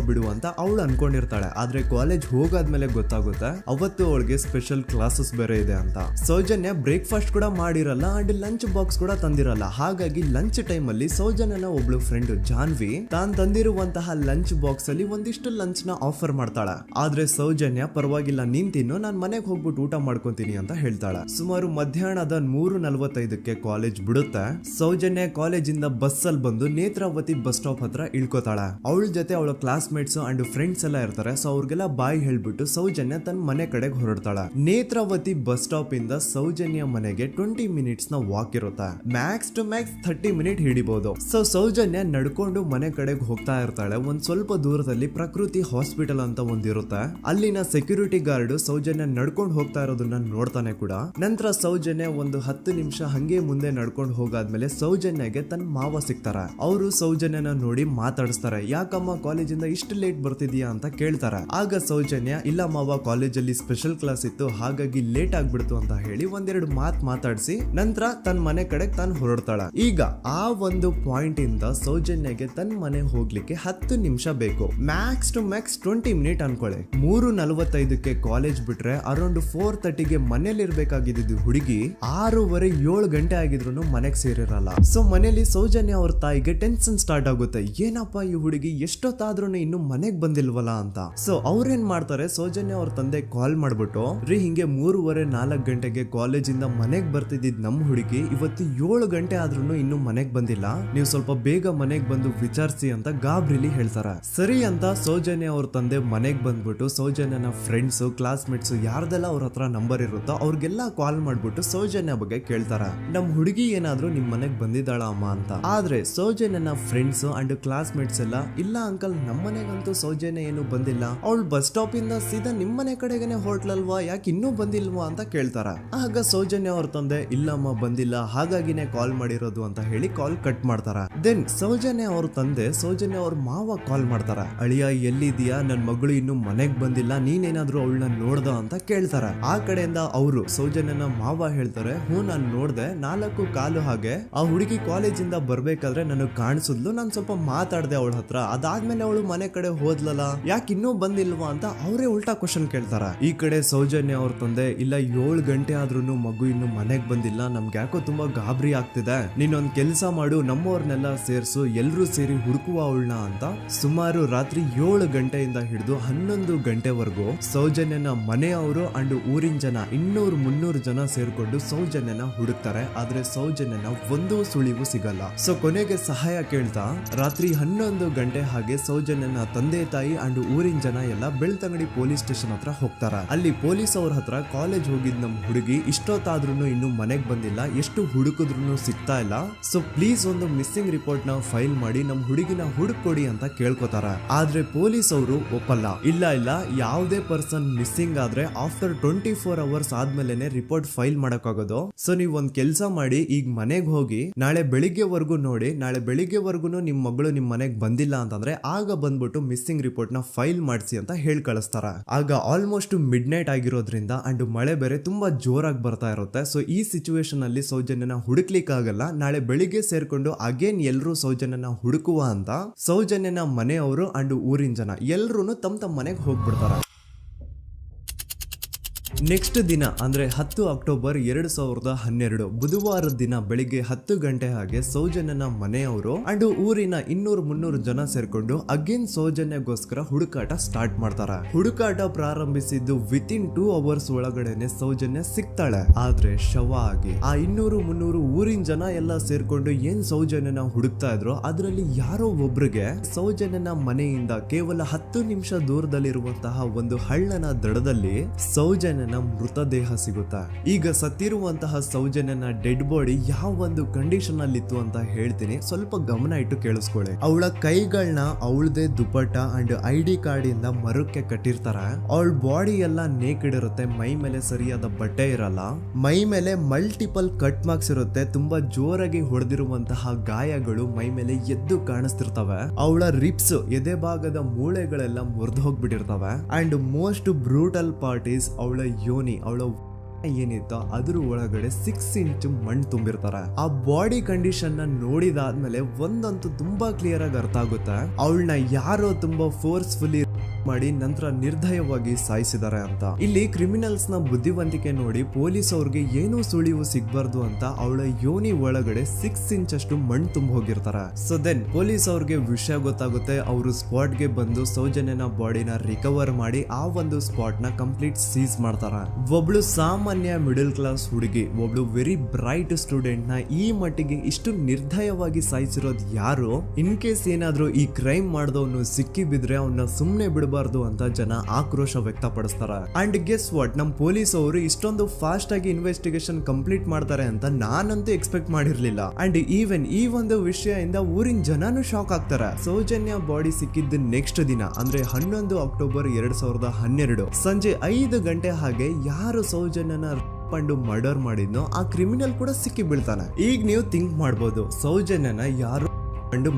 Speaker 1: ಬಿಡುವ ಅಂತ ಅವಳು ಅನ್ಕೊಂಡಿರ್ತಾಳೆ. ಆದ್ರೆ ಕಾಲೇಜ್ ಹೋಗಾದ್ಮೇಲೆ ಗೊತ್ತಾಗುತ್ತೆ ಅವತ್ತು ಅವಳಿಗೆ ಸ್ಪೆಷಲ್ ಕ್ಲಾಸಸ್ ಬೇರೆ ಇದೆ ಅಂತ. ಸೌಜನ್ಯ ಬ್ರೇಕ್ಫಾಸ್ಟ್ ಕೂಡ ಮಾಡಿರಲ್ಲ ಅಂಡ್ ಲಂಚ್ ಬಾಕ್ಸ್ ಕೂಡ ತಂದಿರಲ್ಲ. ಹಾಗಾಗಿ ಲಂಚ್ ಟೈಮ್ ಅಲ್ಲಿ ಸೌಜನ್ಯನ ಒಬ್ಳು ಫ್ರೆಂಡ್ ಜಾನ್ವಿ ತಾನ್ ತಂದಿರುವಂತಹ ಲಂಚ್ ಬಾಕ್ಸ್ ಅಲ್ಲಿ ಒಂದಿಷ್ಟು ಲಂಚ್ ನ ಆಫರ್ ಮಾಡ್ತಾಳೆ. ಆದ್ರೆ ಸೌಜನ್ಯ ಪರವಾಗಿಲ್ಲ ನೀನ್ ತಿನ್ನು, ನಾನ್ ಮನೆಗೆ ಹೋಗ್ಬಿಟ್ಟು ಊಟ ಮಾಡ್ಕೊಂತೀನಿ ಅಂತ ಹೇಳ್ತಾಳೆ. ಸುಮಾರು ಮಧ್ಯಾಹ್ನದ 3:45ಕ್ಕೆ ಕಾಲೇಜ್ ಬಿಡುತ್ತೆ. ಸೌಜನ್ಯ ಕಾಲೇಜ್ ಇಂದ ಬಸ್ ಅಲ್ಲಿ ಬಂದು ನೇತ್ರಾವತಿ ಬಸ್ ಸ್ಟಾಪ್ ಹತ್ರ ಇಳ್ಕೋತಾಳೆ. ಅವಳ ಜೊತೆ ಅವಳ ಕ್ಲಾಸ್ ಮೇಟ್ಸ್ ಅಂಡ್ ಫ್ರೆಂಡ್ಸ್ ಎಲ್ಲ ಇರ್ತಾರೆ. ಸೊ ಅವ್ರಿಗೆಲ್ಲ ಬಾಯ್ ಹೇಳ್ಬಿಟ್ಟು ಸೌಜನ್ಯ ತನ್ನ ಮನೆ ಕಡೆಗೆ ಹೊರಡ್ತಾಳೆ. ನೇತ್ರಾವತಿ ಬಸ್ ಸ್ಟಾಪ್ ಇಂದ ಸೌಜನ್ಯ ಮನೆಗೆ 20 ಮಿನಿಟ್ಸ್ ನ ವಾಕ್ ಇರುತ್ತೆ. ಮ್ಯಾಕ್ಸ್ ಟು ಮ್ಯಾಕ್ಸ್ 30 ಮಿನಿಟ್ ಹಿಡಿಬಹುದು. ಸೊ ಸೌಜನ್ಯ ನಡ್ಕೊಂಡು ಮನೆ ಕಡೆಗೆ ಹೋಗ್ತಾ ಇರ್ತಾಳೆ. ಒಂದ್ ಸ್ವಲ್ಪ ದೂರದಲ್ಲಿ ಪ್ರಕೃತಿ ಹಾಸ್ಪಿಟಲ್ ಅಂತ ಒಂದಿರುತ್ತೆ. ಅಲ್ಲಿನ ಸೆಕ್ಯೂರಿಟಿ ಗಾರ್ಡ್ ಸೌಜನ್ಯ ನಡ್ಕೊಂಡು ಹೋಗ್ತಾ ಇರೋದನ್ನ ನೋಡ್ತಾನೆ ಕೂಡ. ನಂತರ ಸೌಜನ್ಯ ಒಂದು 10 ನಿಮಿಷ ಹಂಗೆ ಮುಂದೆ ನಡ್ಕೊಂಡು ಹೋಗಾದ್ಮೇಲೆ ಸೌಜನ್ಯಗೆ ತನ್ನ ಮಾವ ಸಿಗ್ತಾರೆ. ಅವರು ಸೌಜನ್ಯನ ನೋಡಿ ಮಾತಾಡಿಸ್ತಾರೆ. ಯಾಕಮ್ಮ ಕಾಲೇಜಿಂದ ಇಷ್ಟು ಲೇಟ್ ಬರ್ತಿದ್ಯಾ ಅಂತ ಕೇಳ್ತಾರೆ. ಆಗ ಸೌಜನ್ಯ ಇಲ್ಲ ಮಾವ, ಕಾಲೇಜಲ್ಲಿ ಸ್ಪೆಷಲ್ ಕ್ಲಾಸ್ ಇತ್ತು ಹಾಗಾಗಿ ಲೇಟ್ ಆಗ್ಬಿಡ್ತು ಅಂತ ಹೇಳಿ ಒಂದೆರಡು ಮಾತಾಡಿಸಿ ನಂತರ ತನ್ನ ಮನೆ ಕಡೆ ತಾನು ಹೊರಡ್ತಾಳೆ. ಈಗ ಆ ಒಂದು ಪಾಯಿಂಟ್ ಇಂದ ಸೌಜನ್ಯಗೆ ತನ್ನ ಮನೆ ಹೋಗ್ಲಿಕ್ಕೆ 10 ನಿಮಿಷ ಬೇಕು. ಮ್ಯಾಕ್ಸ್ ಟು ಮ್ಯಾಕ್ಸ್ 20 ಮಿನಿಟ್ ಅನ್ಕೊಳ್ಳಿ. 3:45ಕ್ಕೆ ಕಾಲೇಜ್ ಬಿಟ್ರೆ ಅರೌಂಡ್ 4:30ಗೆ ಮನೇಲಿ ಇರ್ಬೇಕಾಗಿದ್ದು ಹುಡುಗಿ 6:30-7 ಗಂಟೆ ಆಗಿದ್ರು ಮನೆಗೆ ಸೇರಿರಲ್ಲ. ಸೊ ಮನೇಲಿ ಸೌಜನ್ಯ ಅವ್ರ ತಾಯಿಗೆ ಟೆನ್ಷನ್ ಸ್ಟಾರ್ಟ್ ಆಗುತ್ತೆ. ಏನಪ್ಪಾ ಈ ಹುಡುಗಿ ಎಷ್ಟೊತ್ತಾದ್ರೂ ಇನ್ನು ಮನೆಗ್ ಬಂದಿಲ್ವಲ್ಲ ಅಂತ. ಸೊ ಅವ್ರೇನ್ ಮಾಡ್ತಾರೆ, ಸೌಜನ್ಯ ಅವ್ರ ತಂದೆ ಕಾಲ್ ಮಾಡ್ಬಿಟ್ಟು ರೀ ಹಿಂಗೆ 3:30-4 ಗಂಟೆಗೆ ಕಾಲೇಜಿಂದ ಮನೆಗ್ ಬರ್ತಿದ್ದಿದ್ ನಮ್ ಹುಡುಗಿ ಇವತ್ತು 7 ಗಂಟೆ ಆದ್ರೂ ಇನ್ನು ಮನೆಗ್ ಬಂದಿಲ್ಲ, ನೀವು ಸ್ವಲ್ಪ ಬೇಗ ಮನೆಗ್ ಬಂದು ವಿಚಾರಿಸಿ ಅಂತ ಗಾಬ್ರಿಲಿ ಹೇಳ್ತಾರೆ. ಸರಿ ಅಂತ ಸೌಜನ್ಯ ಅವ್ರ ತಂದೆ ಮನೆಗ್ ಬಂದ್ಬಿಟ್ಟು ಸೌಜನ್ಯನ ಫ್ರೆಂಡ್ಸ್ ಕ್ಲಾಸ್ ಮೇಟ್ಸ್ ಯಾರ್ದೆಲ್ಲ ಅವ್ರ ಹತ್ರ ನಂಬರ್ ಇರುತ್ತೋ ಅವ್ರಿಗೆಲ್ಲ ಕಾಲ್ ಮಾಡ್ಬಿಟ್ಟು ಸೌಜನ್ಯ ಬಗ್ಗೆ ಕೇಳ್ತಾರ. ನಮ್ ಹುಡುಗಿ ಏನಾದ್ರು ನಿಮ್ ಮನೆಗ್ ಬಂದಿದ್ದಾಳ ಅಮ್ಮ ಅಂತ. ಆದ್ರೆ ಸೌಜನ್ಯನ ಫ್ರೆಂಡ್ಸ್ ಅಂಡ್ ಕ್ಲಾಸ್ ಮೇಟ್ಸ್ ಎಲ್ಲ ಇಲ್ಲ ಅಂಕಲ್ ನಮ್ಮ ಮನೆಗಂತೂ ಸೌಜನ್ಯ ಏನು ಬಂದಿಲ್ಲ, ಅವಳು ಬಸ್ ಸ್ಟಾಪ್ ಇಂದ ಸೀದಾ ನಿಮ್ ಮನೆ ಕಡೆಗೇನೆ ಹೊರಟ್ಲಲ್ವಾ, ಯಾಕೆ ಇನ್ನೂ ಬಂದಿಲ್ವಾ ಅಂತ ಕೇಳ್ತಾರ. ಆಗ ಸೌಜನ್ಯ ಅವ್ರ ತಂದೆ ಇಲ್ಲಮ್ಮ ಬಂದಿಲ್ಲ ಹಾಗಾಗಿನೇ ಕಾಲ್ ಮಾಡಿರೋದು ಅಂತ ಹೇಳಿ ಕಾಲ್ ಕಟ್ ಮಾಡ್ತಾರ. ದೆನ್ ಸೌಜನ್ಯ ಅವ್ರ ತಂದೆ ಸೌಜನ್ಯ ಅವ್ರ ಮಾವ ಕಾಲ್ ಮಾಡ್ತಾರ. ಅಳಿಯ ಎಲ್ಲಿದ್ಯಾ, ನನ್ ಮಗಳು ಇನ್ನು ಮನೆಗ್ ಬಂದಿಲ್ಲ, ನೀನೇನಾದ್ರೂ ಅವಳನ್ನ ನೋಡ್ದ ಅಂತ ಕೇಳ್ತಾರ. ಆ ಕಡೆಯಿಂದ ಅವರು ಸೌಜನ್ಯನ ಮಾವ ಹೇಳ್ತಾರೆ, ಹ್ಞೂ ನಾನ್ ನೋಡ್ದೆ, 4:15 ಹಾಗೆ ಆ ಹುಡುಗಿ ಕಾಲೇಜಿಂದ ಬರ್ಬೇಕಾದ್ರೆ ನನಗ್ ಕಾಣಿಸಿದ್ಲು, ನಾನ್ ಸ್ವಲ್ಪ ಮಾತಾಡ್ದೆ ಅವಳ ಹತ್ರ, ಅದಾದ್ಮೇಲೆ ಅವಳು ಮನೆ ಕಡೆ ಹೋದ್ಲಲ್ಲ, ಯಾಕೆ ಇನ್ನೂ ಬಂದಿಲ್ವಾ ಅಂತ ಅವರೇ ಉಲ್ಟಾ ಕ್ವಶನ್ ಕೇಳ್ತಾರ. ಈ ಕಡೆ ಸೌಜನ್ಯ ಅವ್ರ ತಂದೆ ಇಲ್ಲ 7 ಗಂಟೆ ಆದ್ರೂ ಮಗು ಇನ್ನು ಮನೆಗ್ ಬಂದಿಲ್ಲ, ನಮ್ಗೆ ಯಾಕೋ ತುಂಬಾ ಗಾಬರಿ ಆಗ್ತಿದೆ, ನೀನೊಂದ್ ಕೆಲ್ಸ ಮಾಡು, ನಮ್ಮವ್ರನ್ನೆಲ್ಲ ಸೇರ್ಸು, ಎಲ್ರೂ ಸೇರಿ ಹುಡುಕುವ ಅವಳನ್ನ ಅಂತ ಸುಮಾರು ರಾತ್ರಿ 7 ಗಂಟೆಯಿಂದ ಹಿಡಿದು 11 ಗಂಟೆವರೆಗೂ ಸೌಜನ್ಯನ ಮನೆಯವರು ಅಂಡ್ ಊರಿನ ಜನ 200-300 ಜನ ಸೇರ್ಕೊಂಡು ಸೌಜನ್ಯನ ಹುಡುಕ್ತಾರೆ. ಆದ್ರೆ ಸೌಜನ್ಯನ ಒಂದು ಸುಳಿವು ಸಿಗಲ್ಲ. ಸೊ ಕೊನೆಗೆ ಸಹಾಯ ಕೇಳ್ತಾ ರಾತ್ರಿ 11 ಗಂಟೆ ಹಾಗೆ ಸೌಜನ್ಯನ ತಂದೆ ತಾಯಿ ಅಂಡ್ ಊರಿನ ಜನ ಎಲ್ಲ ಬೆಳ್ತಂಗಡಿ ಪೊಲೀಸ್ ಸ್ಟೇಷನ್ ಹತ್ರ ಹೋಗ್ತಾರ. ಅಲ್ಲಿ ಪೊಲೀಸ್ ಅವ್ರ ಹತ್ರ ಕಾಲೇಜ್ ಹೋಗಿದ್ ನಮ್ ಹುಡುಗಿ ಇಷ್ಟೊತ್ತಾದ್ರೂ ಇನ್ನು ಮನೆಗ್ ಬಂದಿಲ್ಲ, ಎಷ್ಟು ಹುಡುಕಿದ್ರು ಸಿಗ್ತಾ ಇಲ್ಲ, ಸೊ ಪ್ಲೀಸ್ ಒಂದು ಮಿಸ್ಸಿಂಗ್ ರಿಪೋರ್ಟ್ ನ ಫೈಲ್ ಮಾಡಿ ನಮ್ ಹುಡುಗಿನ ಹುಡುಕೊಡಿ ಅಂತ ಕೇಳ್ಕೊತಾರ. ಆದ್ರೆ ಪೊಲೀಸ್ ಅವರು ಒಪ್ಪಲ್ಲ. ಇಲ್ಲ ಯಾವುದೇ ಪರ್ಸನ್ ಮಿಸ್ಸಿಂಗ್ ಆದ್ರೆ ಆಫ್ಟರ್ 24 ಅವರ್ಸ್ ಆದ್ಮೇಲೆ ರಿಪೋರ್ಟ್ ಫೈಲ್ ಮಾಡಕ್ಕಾಗೋದು. ಸೊ ನೀವ್ ಒಂದ್ ಕೆಲ್ಸ ಮಾಡಿ, ಈಗ ಮನೆಗ್ ಹೋಗಿ ನಾಳೆ ಬೆಳಿಗ್ಗೆವರೆಗೂ ನೋಡಿ, ನಾಳೆ ಬೆಳಿಗ್ಗೆವರೆಗೂ ನಿಮ್ ಮಗಳು ನಿಮ್ ಮನೆಗ್ ಬಂದಿಲ್ಲ ಅಂತಂದ್ರೆ ಆಗ ಬಂದ್ಬಿಟ್ಟು ಮಿಸ್ಸಿಂಗ್ ರಿಪೋರ್ಟ್ ನ ಫೈಲ್ ಮಾಡಿಸಿ ಅಂತ ಹೇಳಿ ಕಳಿಸ್ತಾರ. ಆಗ ಆಲ್ಮೋಸ್ಟ್ ಮಿಡ್ ನೈಟ್ ಆಗಿರೋದ್ರಿಂದ ಅಂಡ್ ಮಳೆ ಬೇರೆ ತುಂಬಾ ಜೋರಾಗಿ ಬರ್ತಾ ಇರುತ್ತೆ. ಸೊ ಈ ಸಿಚುವೇಶನ್ ಅಲ್ಲಿ ಸೌಜನ್ಯನ ಹುಡುಕ್ಲಿಕ್ಕೆ ಆಗಲ್ಲ. ನಾಳೆ ಬೆಳಿಗ್ಗೆ ಸೇರ್ಕೊಂಡು ಅಗೇನ್ ಎಲ್ರು ಸೌಜನ್ಯನ ಹುಡುಕುವ ಅಂತ ಸೌಜನ್ಯನ ಮನೆಯವರು ಅಂಡ್ ಊರಿನ ಜನ ಎಲ್ರು ತಮ್ಮ ಮನೆಗೆ ಹೋಗ್ಬಿಡ್ತಾರ. ನೆಕ್ಸ್ಟ್ ದಿನ ಅಂದ್ರೆ 10 ಅಕ್ಟೋಬರ್ 2012 ಬುಧವಾರದ ದಿನ ಬೆಳಿಗ್ಗೆ 10 ಗಂಟೆ ಹಾಗೆ ಸೌಜನ್ಯನ ಮನೆಯವರು ಅಂಡ್ ಊರಿನ 200-300 ಜನ ಸೇರ್ಕೊಂಡು ಅಗೇನ್ ಸೌಜನ್ಯಗೋಸ್ಕರ ಹುಡುಕಾಟ ಸ್ಟಾರ್ಟ್ ಮಾಡ್ತಾರ. ಹುಡುಕಾಟ ಪ್ರಾರಂಭಿಸಿದ್ದು ವಿತಿನ್ 2 ಅವರ್ಸ್ ಒಳಗಡೆನೆ ಸೌಜನ್ಯ ಸಿಗ್ತಾಳೆ. ಆದ್ರೆ ಶವ ಆಗಿ ಆ 200-300 ಊರಿನ ಜನ ಎಲ್ಲ ಸೇರ್ಕೊಂಡು ಏನ್ ಸೌಜನ್ಯನ ಹುಡುಕ್ತಾ ಇದ್ರು ಅದರಲ್ಲಿ ಯಾರೋ ಒಬ್ರಿಗೆ ಸೌಜನ್ಯನ ಮನೆಯಿಂದ ಕೇವಲ 10 ನಿಮಿಷ ದೂರದಲ್ಲಿರುವಂತಹ ಒಂದು ಹಳ್ಳನ ದಡದಲ್ಲಿ ಸೌಜನ್ಯನ ಮೃತದೇಹ ಸಿಗುತ್ತಾ. ಈಗ ಸತ್ತಿರುವಂತಹ ಸೌಜನ್ಯನ ಡೆಡ್ ಬಾಡಿ ಯಾವ ಒಂದು ಕಂಡೀಷನ್ ಅಲ್ಲಿ ಇತ್ತು ಅಂತ ಹೇಳ್ತೀನಿ, ಸ್ವಲ್ಪ ಗಮನ ಇಟ್ಟು ಕೇಳಿಸ್ಕೊಳ್ಳಿ. ಅವಳ ಕೈಗಳನ್ನ ಅವಳದೇ ದುಪಟ್ಟ ಅಂಡ್ ID ಕಾರ್ಡ್ ಇಂದ ಮರಕ್ಕೆ ಕಟ್ಟಿರ್ತಾರ. ಅವಳ ಬಾಡಿ ಎಲ್ಲ ನೇಕೆಡ್ ಇರುತ್ತೆ, ಮೈ ಮೇಲೆ ಸರಿಯಾದ ಬಟ್ಟೆ ಇರಲ್ಲ, ಮೈ ಮೇಲೆ ಮಲ್ಟಿಪಲ್ ಕಟ್ ಮಾರ್ಕ್ಸ್ ಇರುತ್ತೆ, ತುಂಬಾ ಜೋರಾಗಿ ಹೊಡೆದಿರುವಂತಹ ಗಾಯಗಳು ಮೈ ಮೇಲೆ ಎದ್ದು ಕಾಣಿಸ್ತಿರ್ತವೆ. ಅವಳ ರಿಪ್ಸ್ ಎದೆ ಭಾಗದ ಮೂಳೆಗಳೆಲ್ಲ ಮುರಿದು ಹೋಗ್ಬಿಟ್ಟಿರ್ತವೆ. And most brutal part is ಅವಳ ಯೋನಿ, ಅವಳ ಏನಿತ್ತು ಅದ್ರ ಒಳಗಡೆ 6 ಇಂಚ್ ಮಣ್ಣು ತುಂಬಿರ್ತಾರೆ. ಆ ಬಾಡಿ ಕಂಡೀಷನ್ ನ ನೋಡಿದಾದ್ಮೇಲೆ ಒಂದಂತೂ ತುಂಬಾ ಕ್ಲಿಯರ್ ಆಗಿ ಅರ್ಥ ಆಗುತ್ತೆ, ಅವಳನ್ನ ಯಾರೋ ತುಂಬಾ ಫೋರ್ಸ್ಫುಲಿ ಮಾಡಿ ನಂತರ ನಿರ್ದಯವಾಗಿ ಸಾಯಿಸಿದ್ದಾರೆ ಅಂತ. ಇಲ್ಲಿ ಕ್ರಿಮಿನಲ್ಸ್ ನ ಬುದ್ಧಿವಂತಿಕೆ ನೋಡಿ ಪೊಲೀಸ್ ಅವ್ರಿಗೆ ಏನೂ ಸುಳಿವು ಸಿಗ್ಬಾರ್ದು ಅಂತ ಅವಳ ಯೋನಿ ಒಳಗಡೆ 6 ಇಂಚ್ ಅಷ್ಟು ಮಣ್ಣು ತುಂಬ ಹೋಗಿರ್ತಾರೆ. ಸೊ ದೆನ್ ಪೊಲೀಸ್ ಅವ್ರಿಗೆ ವಿಷಯ ಗೊತ್ತಾಗುತ್ತೆ. ಅವರು ಸ್ಪಾಟ್ ಗೆ ಬಂದು ಸೌಜನ್ಯನ ಬಾಡಿನ ರಿಕವರ್ ಮಾಡಿ ಆ ಒಂದು ಸ್ಪಾಟ್ ನ ಕಂಪ್ಲೀಟ್ ಸೀಸ್ ಮಾಡ್ತಾರ. ಒಬ್ಳು ಸಾಮಾನ್ಯ ಮಿಡಲ್ ಕ್ಲಾಸ್ ಹುಡುಗಿ, ಒಬ್ಳು ವೆರಿ ಬ್ರೈಟ್ ಸ್ಟೂಡೆಂಟ್ ನ ಈ ಮಟ್ಟಿಗೆ ಇಷ್ಟು ನಿರ್ದಯವಾಗಿ ಸಾಯಿಸಿರೋದು ಯಾರು? ಇನ್ ಕೇಸ್ ಏನಾದ್ರೂ ಈ ಕ್ರೈಮ್ ಮಾಡಿದವನು ಸಿಕ್ಕಿ ಬಿದ್ರೆ ಅವನ್ನ ಸುಮ್ನೆ ಬಿಡಬಾರ್ದು ಅಂತ ಜನ ಆಕ್ರೋಶ ವ್ಯಕ್ತಪಡಿಸ್ತಾರೆ. ಅಂಡ್ ಗೆಸ್ ವಾಟ್, ನಮ್ ಪೊಲೀಸ್ ಅವರು ಇಷ್ಟೊಂದು ಫಾಸ್ಟ್ ಆಗಿ ಇನ್ವೆಸ್ಟಿಗೇಷನ್ ಕಂಪ್ಲೀಟ್ ಮಾಡ್ತಾರೆ ಅಂತ ನಾನಂತೂ ಎಕ್ಸ್ಪೆಕ್ಟ್ ಮಾಡಿರ್ಲಿಲ್ಲ. ಅಂಡ್ ಈವನ್ ಈ ಒಂದು ವಿಷಯದಿಂದ ಊರಿನ ಜನನು ಶಾಕ್ ಆಗ್ತಾರೆ. ಸೌಜನ್ಯ ಬಾಡಿ ಸಿಕ್ಕಿದ್ದ ನೆಕ್ಸ್ಟ್ ದಿನ ಅಂದ್ರೆ 11 ಅಕ್ಟೋಬರ್ 2012 ಸಂಜೆ 5 ಗಂಟೆ ಹಾಗೆ ಯಾರು ಸೌಜನ್ಯನ ಮರ್ಡರ್ ಮಾಡಿದ್ನೋ ಆ ಕ್ರಿಮಿನಲ್ ಕೂಡ ಸಿಕ್ಕಿ ಬೀಳ್ತಾನೆ. ಈಗ ನೀವು ಥಿಂಕ್ ಮಾಡ್ಬೋದು, ಸೌಜನ್ಯನ ಯಾರು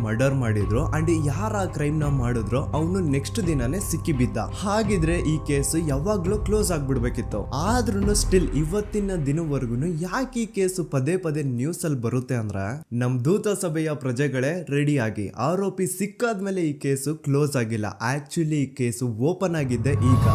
Speaker 1: ಮರ್ಡರ್ ಮಾಡಿದ್ರು ಅಂಡ್ ಯಾರ ಕ್ರೈಮ್ ನ ಮಾಡಿದ್ರು ಅವನು ನೆಕ್ಸ್ಟ್ ದಿನಾನೇ ಸಿಕ್ಕಿ ಬಿದ್ದ. ಹಾಗಿದ್ರೆ ಈ ಕೇಸ್ ಯಾವಾಗ್ಲೂ ಕ್ಲೋಸ್ ಆಗ್ಬಿಡ್ಬೇಕಿತ್ತು. ಆದ್ರೂ ಸ್ಟಿಲ್ ಇವತ್ತಿನ ದಿನವರೆಗೂ ಯಾಕೆ ಈ ಕೇಸ್ ಪದೇ ಪದೇ ನ್ಯೂಸ್ ಅಲ್ಲಿ ಬರುತ್ತೆ ಅಂದ್ರೆ, ನಮ್ ದೂತ ಸಭೆಯ ಪ್ರಜೆಗಳೇ ರೆಡಿ ಆಗಿ, ಆರೋಪಿ ಸಿಕ್ಕಾದ್ಮೇಲೆ ಈ ಕೇಸು ಕ್ಲೋಸ್ ಆಗಿಲ್ಲ. ಆಕ್ಚುಲಿ ಈ ಕೇಸು ಓಪನ್ ಆಗಿದ್ದೆ ಈಗ.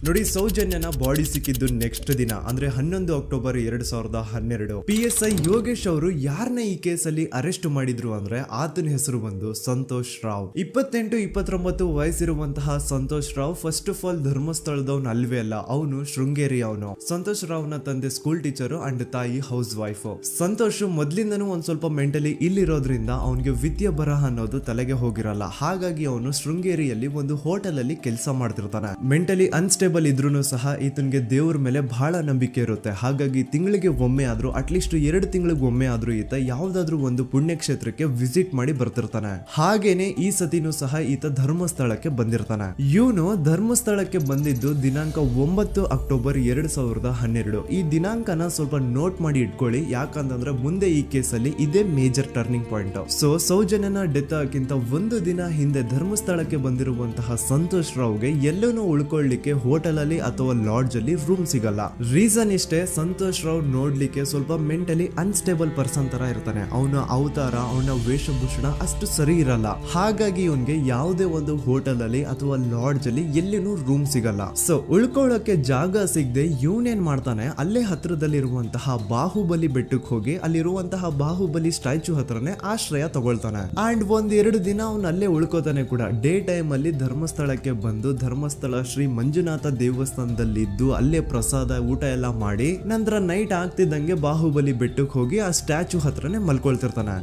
Speaker 1: ನೋಡಿ, ಸೌಜನ್ಯನ ಬಾಡಿ ಸಿಕ್ಕಿದ್ದು ನೆಕ್ಸ್ಟ್ ದಿನ ಅಂದ್ರೆ 11 ಅಕ್ಟೋಬರ್ 2012. PSI ಯೋಗೇಶ್ ಅವರು ಯಾರನ್ನ ಈ ಕೇಸಲ್ಲಿ ಅರೆಸ್ಟ್ ಮಾಡಿದ್ರು ಅಂದ್ರೆ ಆತನ ಹೆಸರು ಬಂದು ಸಂತೋಷ್ ರಾವ್. 28-29 ವಯಸ್ಸಿರುವಂತಹ Santosh Rao first of all ಧರ್ಮಸ್ಥಳದವನು ಅಲ್ವೇ ಅಲ್ಲ, ಅವನು ಶೃಂಗೇರಿ ಅವನು. ಸಂತೋಷ್ ರಾವ್ ನ ತಂದೆ ಸ್ಕೂಲ್ ಟೀಚರು ಅಂಡ್ ತಾಯಿ ಹೌಸ್ ವೈಫ್. ಸಂತೋಷ್ ಮೊದ್ಲಿಂದನೂ ಒಂದ್ ಸ್ವಲ್ಪ ಮೆಂಟಲಿ ಇಲ್ಲಿರೋದ್ರಿಂದ ಅವನಿಗೆ ವಿದ್ಯೆ ಬರಹ ಅನ್ನೋದು ತಲೆಗೆ ಹೋಗಿರಲ್ಲ. ಹಾಗಾಗಿ ಅವನು ಶೃಂಗೇರಿಯಲ್ಲಿ ಒಂದು ಹೋಟೆಲ್ ಅಲ್ಲಿ ಕೆಲಸ ಮಾಡ್ತಿರ್ತಾನೆ. ಮೆಂಟಲಿ ಅನ್ಸ್ಟೇಬಲ್ ಇದ್ರೂ ಸಹ ಈತನಿಗೆ ದೇವ್ರ ಮೇಲೆ ಬಹಳ ನಂಬಿಕೆ ಇರುತ್ತೆ. ಹಾಗಾಗಿ ತಿಂಗಳಿಗೆ ಒಮ್ಮೆ ಆದ್ರೂ, ಅಟ್ಲೀಸ್ಟ್ 2 ತಿಂಗಳಿಗೆ ಒಮ್ಮೆ ಆದ್ರೂ ಈತ ಯಾವ್ದಾದ್ರು ಒಂದು ಪುಣ್ಯಕ್ಷೇತ್ರಕ್ಕೆ ವಿಸಿಟ್ ಮಾಡಿ ಬರ್ತಿರ್ತಾನೆ. ಹಾಗೇನೆ ಈ ಸತಿನೂ ಸಹ ಈತ ಧರ್ಮಸ್ಥಳಕ್ಕೆ ಬಂದಿರ್ತಾನೆ. ಇವನು ಧರ್ಮಸ್ಥಳಕ್ಕೆ ಬಂದಿದ್ದು ದಿನಾಂಕ 9 ಅಕ್ಟೋಬರ್ 2012. ಈ ದಿನಾಂಕನ ಸ್ವಲ್ಪ ನೋಟ್ ಮಾಡಿ ಇಟ್ಕೊಳ್ಳಿ, ಯಾಕಂತಂದ್ರೆ ಮುಂದೆ ಈ ಕೇಸಲ್ಲಿ ಇದೇ ಮೇಜರ್ ಟರ್ನಿಂಗ್ ಪಾಯಿಂಟ್. ಸೊ ಸೌಜನ್ಯನ ಡೆತ್ ಆಗಿಂತ ಒಂದು ದಿನ ಹಿಂದೆ ಧರ್ಮಸ್ಥಳಕ್ಕೆ ಬಂದಿರುವಂತಹ ಸಂತೋಷ್ ರಾವ್ಗೆ ಎಲ್ಲೂ ಉಳ್ಕೊಳ್ಳಿಕ್ಕೆ ಹೋಟೆಲ್ ಅಲ್ಲಿ ಅಥವಾ ಲಾಡ್ಜ್ ಅಲ್ಲಿ ರೂಮ್ ಸಿಗಲ್ಲ. ರೀಸನ್ ಇಷ್ಟೇ, ಸಂತೋಷ್ ರಾವ್ ನೋಡ್ಲಿಕ್ಕೆ ಸ್ವಲ್ಪ ಮೆಂಟಲಿ ಅನ್ಸ್ಟೇಬಲ್ ಪರ್ಸನ್ ತರ ಇರ್ತಾನೆ. ಅವನ ಅವತಾರ, ಅವನ ವೇಷಭೂಷಣ ಅಷ್ಟು ಸರಿ ಇರಲ್ಲ. ಹಾಗಾಗಿ ಇವನ್ಗೆ ಯಾವುದೇ ಒಂದು ಹೋಟೆಲ್ ಅಲ್ಲಿ ಅಥವಾ ಲಾಡ್ಜ್ ಅಲ್ಲಿ ಎಲ್ಲಿನೂ ರೂಮ್ ಸಿಗಲ್ಲ. ಸೊ ಉಳ್ಕೊಳ್ಳೋಕೆ ಜಾಗ ಸಿಗದೆ ಇವನೇನ್ ಮಾಡ್ತಾನೆ, ಅಲ್ಲೇ ಹತ್ರದಲ್ಲಿರುವಂತಹ ಬಾಹುಬಲಿ ಬೆಟ್ಟಕ್ಕೆ ಹೋಗಿ ಅಲ್ಲಿರುವಂತಹ ಬಾಹುಬಲಿ ಸ್ಟ್ಯಾಚು ಹತ್ರನೇ ಆಶ್ರಯ ತಗೊಳ್ತಾನೆ. ಅಂಡ್ 1-2 ದಿನ ಅವನು ಅಲ್ಲೇ ಉಳ್ಕೋತಾನೆ ಕೂಡ. ಡೇ ಟೈಮ್ ಅಲ್ಲಿ ಧರ್ಮಸ್ಥಳಕ್ಕೆ ಬಂದು ಧರ್ಮಸ್ಥಳ ಶ್ರೀ ಮಂಜುನಾಥ ದೇವಸ್ಥಾನದಲ್ಲಿದ್ದು ಅಲ್ಲೇ ಪ್ರಸಾದ ಊಟ ಎಲ್ಲ ಮಾಡಿ ನಂತರ ನೈಟ್ ಆಗ್ತಿದ್ದಂಗೆ ಬಾಹುಬಲಿ ಬೆಟ್ಟಕ್ಕೆ ಹೋಗಿ ಆ ಸ್ಟ್ಯಾಚು ಹತ್ರನೇ ಮಲ್ಕೊಳ್ತಿರ್ತಾನೆ.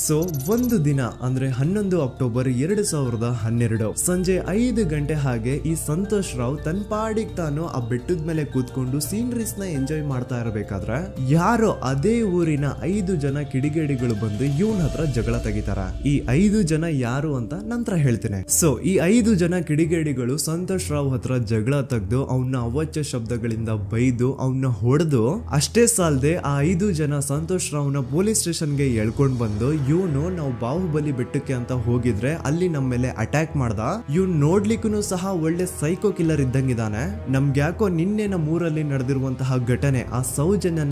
Speaker 1: ಸೊ ಒಂದು ದಿನ ಅಂದ್ರೆ 11 ಅಕ್ಟೋಬರ್ 2012 ಸಂಜೆ 5 ಗಂಟೆ ಹಾಗೆ ಈ ಸಂತೋಷ್ ರಾವ್ ತನ್ನ ಪಾಡಿಗೆ ತಾನು ಆ ಬೆಟ್ಟದ ಮೇಲೆ ಕೂತ್ಕೊಂಡು ಸೀನರೀಸ್ ನ ಎಂಜಾಯ್ ಮಾಡ್ತಾ ಇರಬೇಕಾದ್ರೆ ಯಾರೋ ಅದೇ ಊರಿನ 5 ಜನ ಕಿಡಿಗೇಡಿಗಳು ಬಂದು ಇವನ್ ಹತ್ರ ಜಗಳ ತೆಗಿತಾರ. ಈ 5 ಜನ ಯಾರು ಅಂತ ನಂತರ ಹೇಳ್ತೇನೆ. ಸೊ ಈ 5 ಜನ ಕಿಡಿಗೇಡಿಗಳು ಸಂತೋಷ್ ರಾವ್ ಹತ್ರ ಜಗಳ ತೆಗೆದು ಅವನ್ನ ಅವಾಚ್ಯ ಶಬ್ದಗಳಿಂದ ಬೈದು ಅವನ್ನ ಹೊಡೆದು, ಅಷ್ಟೇ ಸಾಲದೆ ಆ 5 ಜನ ಸಂತೋಷ್ ರಾವ್ನ ಪೊಲೀಸ್ ಸ್ಟೇಷನ್ಗೆ ಎಳ್ಕೊಂಡ್ ಬಂದು ಇವನು ನಾವು ಬಾಹುಬಲಿ ಬೆಟ್ಟಕ್ಕೆ ಅಂತ ಹೋಗಿದ್ರೆ ಅಲ್ಲಿ ನಮ್ಮ ಮೇಲೆ ಅಟ್ಯಾಕ್ ಮಾಡ್ದ, ಇವ್ನು ನೋಡ್ಲಿಕ್ಕೂ ಸಹ ಒಳ್ಳೆ ಸೈಕೋ ಕಿಲ್ಲರ್ ಇದ್ದಂಗಿದಾನೆ, ನಮ್ಗೆ ಯಾಕೋ ನಿನ್ನೆ ನಮ್ಮೂರಲ್ಲಿ ನಡೆದಿರುವಂತಹ ಘಟನೆ ಆ ಸೌಜನ್ಯನ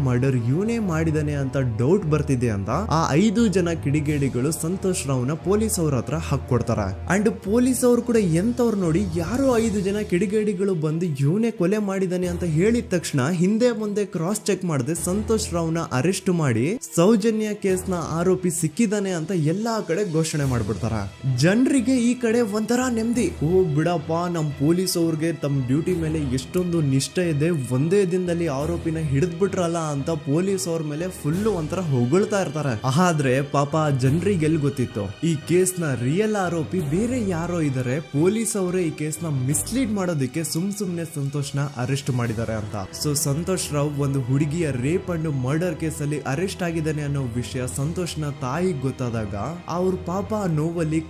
Speaker 1: ಮರ್ಡರ್ ಇವನೇ ಮಾಡಿದಾನೆ ಅಂತ ಡೌಟ್ ಬರ್ತಿದೆ ಅಂತ ಆ 5 ಜನ ಕಿಡಿಗೇಡಿಗಳು ಸಂತೋಷ್ ರಾವ್ನ ಪೊಲೀಸ್ ಅವ್ರ ಹತ್ರ ಹಾಕೊಡ್ತಾರ. ಅಂಡ್ ಪೊಲೀಸ್ ಅವರು ಕೂಡ ಎಂತವ್ರು ನೋಡಿ, ಯಾರೋ 5 ಜನ ಕಿಡಿಗೇಡಿಗಳು ಬಂದು ಇವನೇ ಕೊಲೆ ಮಾಡಿದಾನೆ ಅಂತ ಹೇಳಿದ ತಕ್ಷಣ ಹಿಂದೆ ಮುಂದೆ ಕ್ರಾಸ್ ಚೆಕ್ ಮಾಡದೆ ಸಂತೋಷ್ ರಾವ್ನ ಅರೆಸ್ಟ್ ಮಾಡಿ ಸೌಜನ್ಯ ಕೇಸ್ ನ ಆರೋಪಿ ಸಿಕ್ಕಿದಾನೆ ಅಂತ ಎಲ್ಲಾ ಕಡೆ ಘೋಷಣೆ ಮಾಡ್ಬಿಡ್ತಾರ. ಜನರಿಗೆ ಈ ಕಡೆ ಒಂಥರ ನೆಮ್ಮದಿ, ಓ ಬಿಡಪ್ಪ ನಮ್ ಪೊಲೀಸ್ ಅವ್ರಿಗೆ ತಮ್ಮ ಡ್ಯೂಟಿ ಮೇಲೆ ಎಷ್ಟೊಂದು ನಿಷ್ಠೆ ಇದೆ, ಒಂದೇ ದಿನದಲ್ಲಿ ಆರೋಪಿನ ಹಿಡಿದ್ಬಿಟ್ರ ಅಂತ ಪೊಲೀಸ್ ಅವ್ರ ಮೇಲೆ ಫುಲ್ ಒಂಥರ ಹೊಗಳ್ತಾ ಇರ್ತಾರೆ. ಆದ್ರೆ ಪಾಪ ಜನರಿಗೆ ಎಲ್ಲಿ ಗೊತ್ತಿತ್ತು ಈ ಕೇಸ್ ನ ರಿಯಲ್ ಆರೋಪಿ ಬೇರೆ ಯಾರೋ ಇದಾರೆ, ಪೊಲೀಸ್ ಅವರೇ ಈ ಕೇಸ್ ನ ಮಿಸ್ಲೀಡ್ ಮಾಡೋದಕ್ಕೆ ಸುಮ್ನೆ ಸಂತೋಷ್ ನ ಅರೆಸ್ಟ್ ಮಾಡಿದ್ದಾರೆ ಅಂತ. ಸೊ ಸಂತೋಷ್ ರಾವ್ ಒಂದು ಹುಡುಗಿಯ ರೇಪ್ ಅಂಡ್ ಮರ್ಡರ್ ಕೇಸ್ ಅಲ್ಲಿ ಅರೆಸ್ಟ್ ಆಗಿದ್ದಾನೆ ಅನ್ನೋ ವಿಷಯ ಸಂತೋಷ್ ನ ತಾಯಿಗೆ ಗೊತ್ತಾದಾಗ ಅವ್ರ ಪಾಪ ನೋವಲ್ಲಿ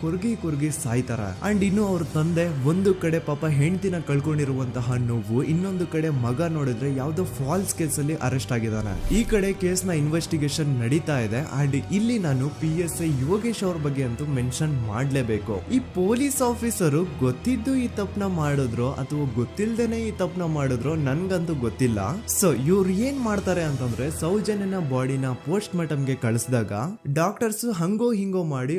Speaker 1: ಕೊರ್ಗಿ ಸಾಯ್ತಾರ. ಅಂಡ್ ಇನ್ನು ಅವ್ರ ತಂದೆ ಒಂದು ಕಡೆ ಪಾಪ ಹೆಂಡತಿನ ಕಳ್ಕೊಂಡಿರುವಂತಹ ನೋವು, ಇನ್ನೊಂದು ಕಡೆ ಮಗ ನೋಡಿದ್ರೆ ಯಾವ್ದೋ ಫಾಲ್ಸ್ ಕೇಸ್ ಅಲ್ಲಿ ಅರೆಸ್ಟ್ ಆಗಿದ್ದಾನೆ. ಈ ಕಡೆ ಕೇಸ್ ನ ಇನ್ವೆಸ್ಟಿಗೇಷನ್ ನಡೀತಾ ಇದೆ. ಅಂಡ್ ಇಲ್ಲಿ ನಾನು PSI ಯೋಗೇಶ್ ಅವ್ರ ಬಗ್ಗೆ ಅಂತೂ ಮೆನ್ಷನ್ ಮಾಡ್ಲೇಬೇಕು. ಈ ಪೊಲೀಸ್ ಆಫೀಸರು ಗೊತ್ತಿದ್ದು ಈ ತಪ್ಪನ ಮಾಡಿದ್ರು ಅಥವಾ ಗೊತ್ತಿಲ್ದೇನೆ ಈ ತಪ್ಪನ ಮಾಡಿದ್ರು ನನ್ಗಂತೂ ಗೊತ್ತಿಲ್ಲ. ಸೊ ಇವ್ರು ಏನ್ ಮಾಡ್ತಾರೆ ಅಂತಂದ್ರೆ, ಸೌಜನ್ಯನ ಬಾಡಿನ ಪೋಸ್ಟ್ ಮಾರ್ಟಮ್ ಗೆ ಕಳಿಸಿದಾಗ ಡಾಕ್ಟರ್ಸ್ ಹಂಗೋ ಹಿಂಗೋ ಮಾಡಿ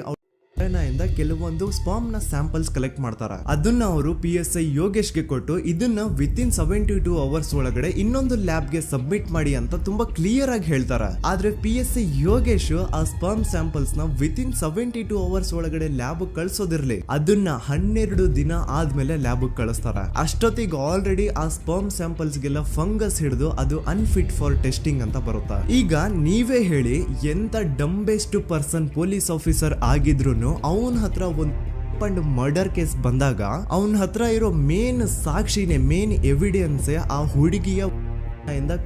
Speaker 1: ಇಂದ ಕೆಲವೊಂದು ಸ್ಪರ್ಮ್ ನ ಸ್ಯಾಂಪಲ್ಸ್ ಕಲೆಕ್ಟ್ ಮಾಡ್ತಾರೆ. ಅದನ್ನ ಅವರು PSI ಯೋಗೇಶ್ ಗೆ ಕೊಟ್ಟು ಇದನ್ನ ವಿತಿನ್ 72 ಅವರ್ಸ್ ಒಳಗಡೆ ಇನ್ನೊಂದು ಲ್ಯಾಬ್ ಗೆ ಸಬ್ಮಿಟ್ ಮಾಡಿ ಅಂತ ತುಂಬಾ ಕ್ಲಿಯರ್ ಆಗಿ ಹೇಳ್ತಾರೆ. ಆದ್ರೆ PSI ಯೋಗೇಶ್ ಆ ಸ್ಪರ್ಮ್ ಸ್ಯಾಂಪಲ್ಸ್ ನ ವಿತಿನ್ 72 ಅವರ್ಸ್ ಒಳಗಡೆ ಲ್ಯಾಬ್ ಕಳ್ಸೋದಿರ್ಲಿ, ಅದನ್ನ 12 ದಿನ ಆದ್ಮೇಲೆ ಲ್ಯಾಬ್ ಕಳಿಸ್ತಾರೆ. ಅಷ್ಟೊತ್ತಿಗೆ ಆಲ್ರೆಡಿ ಆ ಸ್ಪರ್ಮ್ ಸ್ಯಾಂಪಲ್ಸ್ ಗೆಲ್ಲ ಫಂಗಸ್ ಹಿಡಿದು ಅದು ಅನ್ಫಿಟ್ ಫಾರ್ ಟೆಸ್ಟಿಂಗ್ ಅಂತ ಬರುತ್ತೆ. ಈಗ ನೀವೇ ಹೇಳಿ, ಎಂತ ಡಂಬೆಸ್ಟ್ ಪರ್ಸನ್ ಪೊಲೀಸ್ ಆಫೀಸರ್ ಆಗಿದ್ರು ಅವನ ಹತ್ರ ಒಂದು ಮರ್ಡರ್ ಕೇಸ್ ಬಂದಾಗ ಅವನ ಹತ್ರ ಇರೋ ಮೇನ್ ಸಾಕ್ಷಿನೇ, ಮೇನ್ ಎವಿಡೆನ್ಸ್ ಆ ಹುಡುಗಿಯ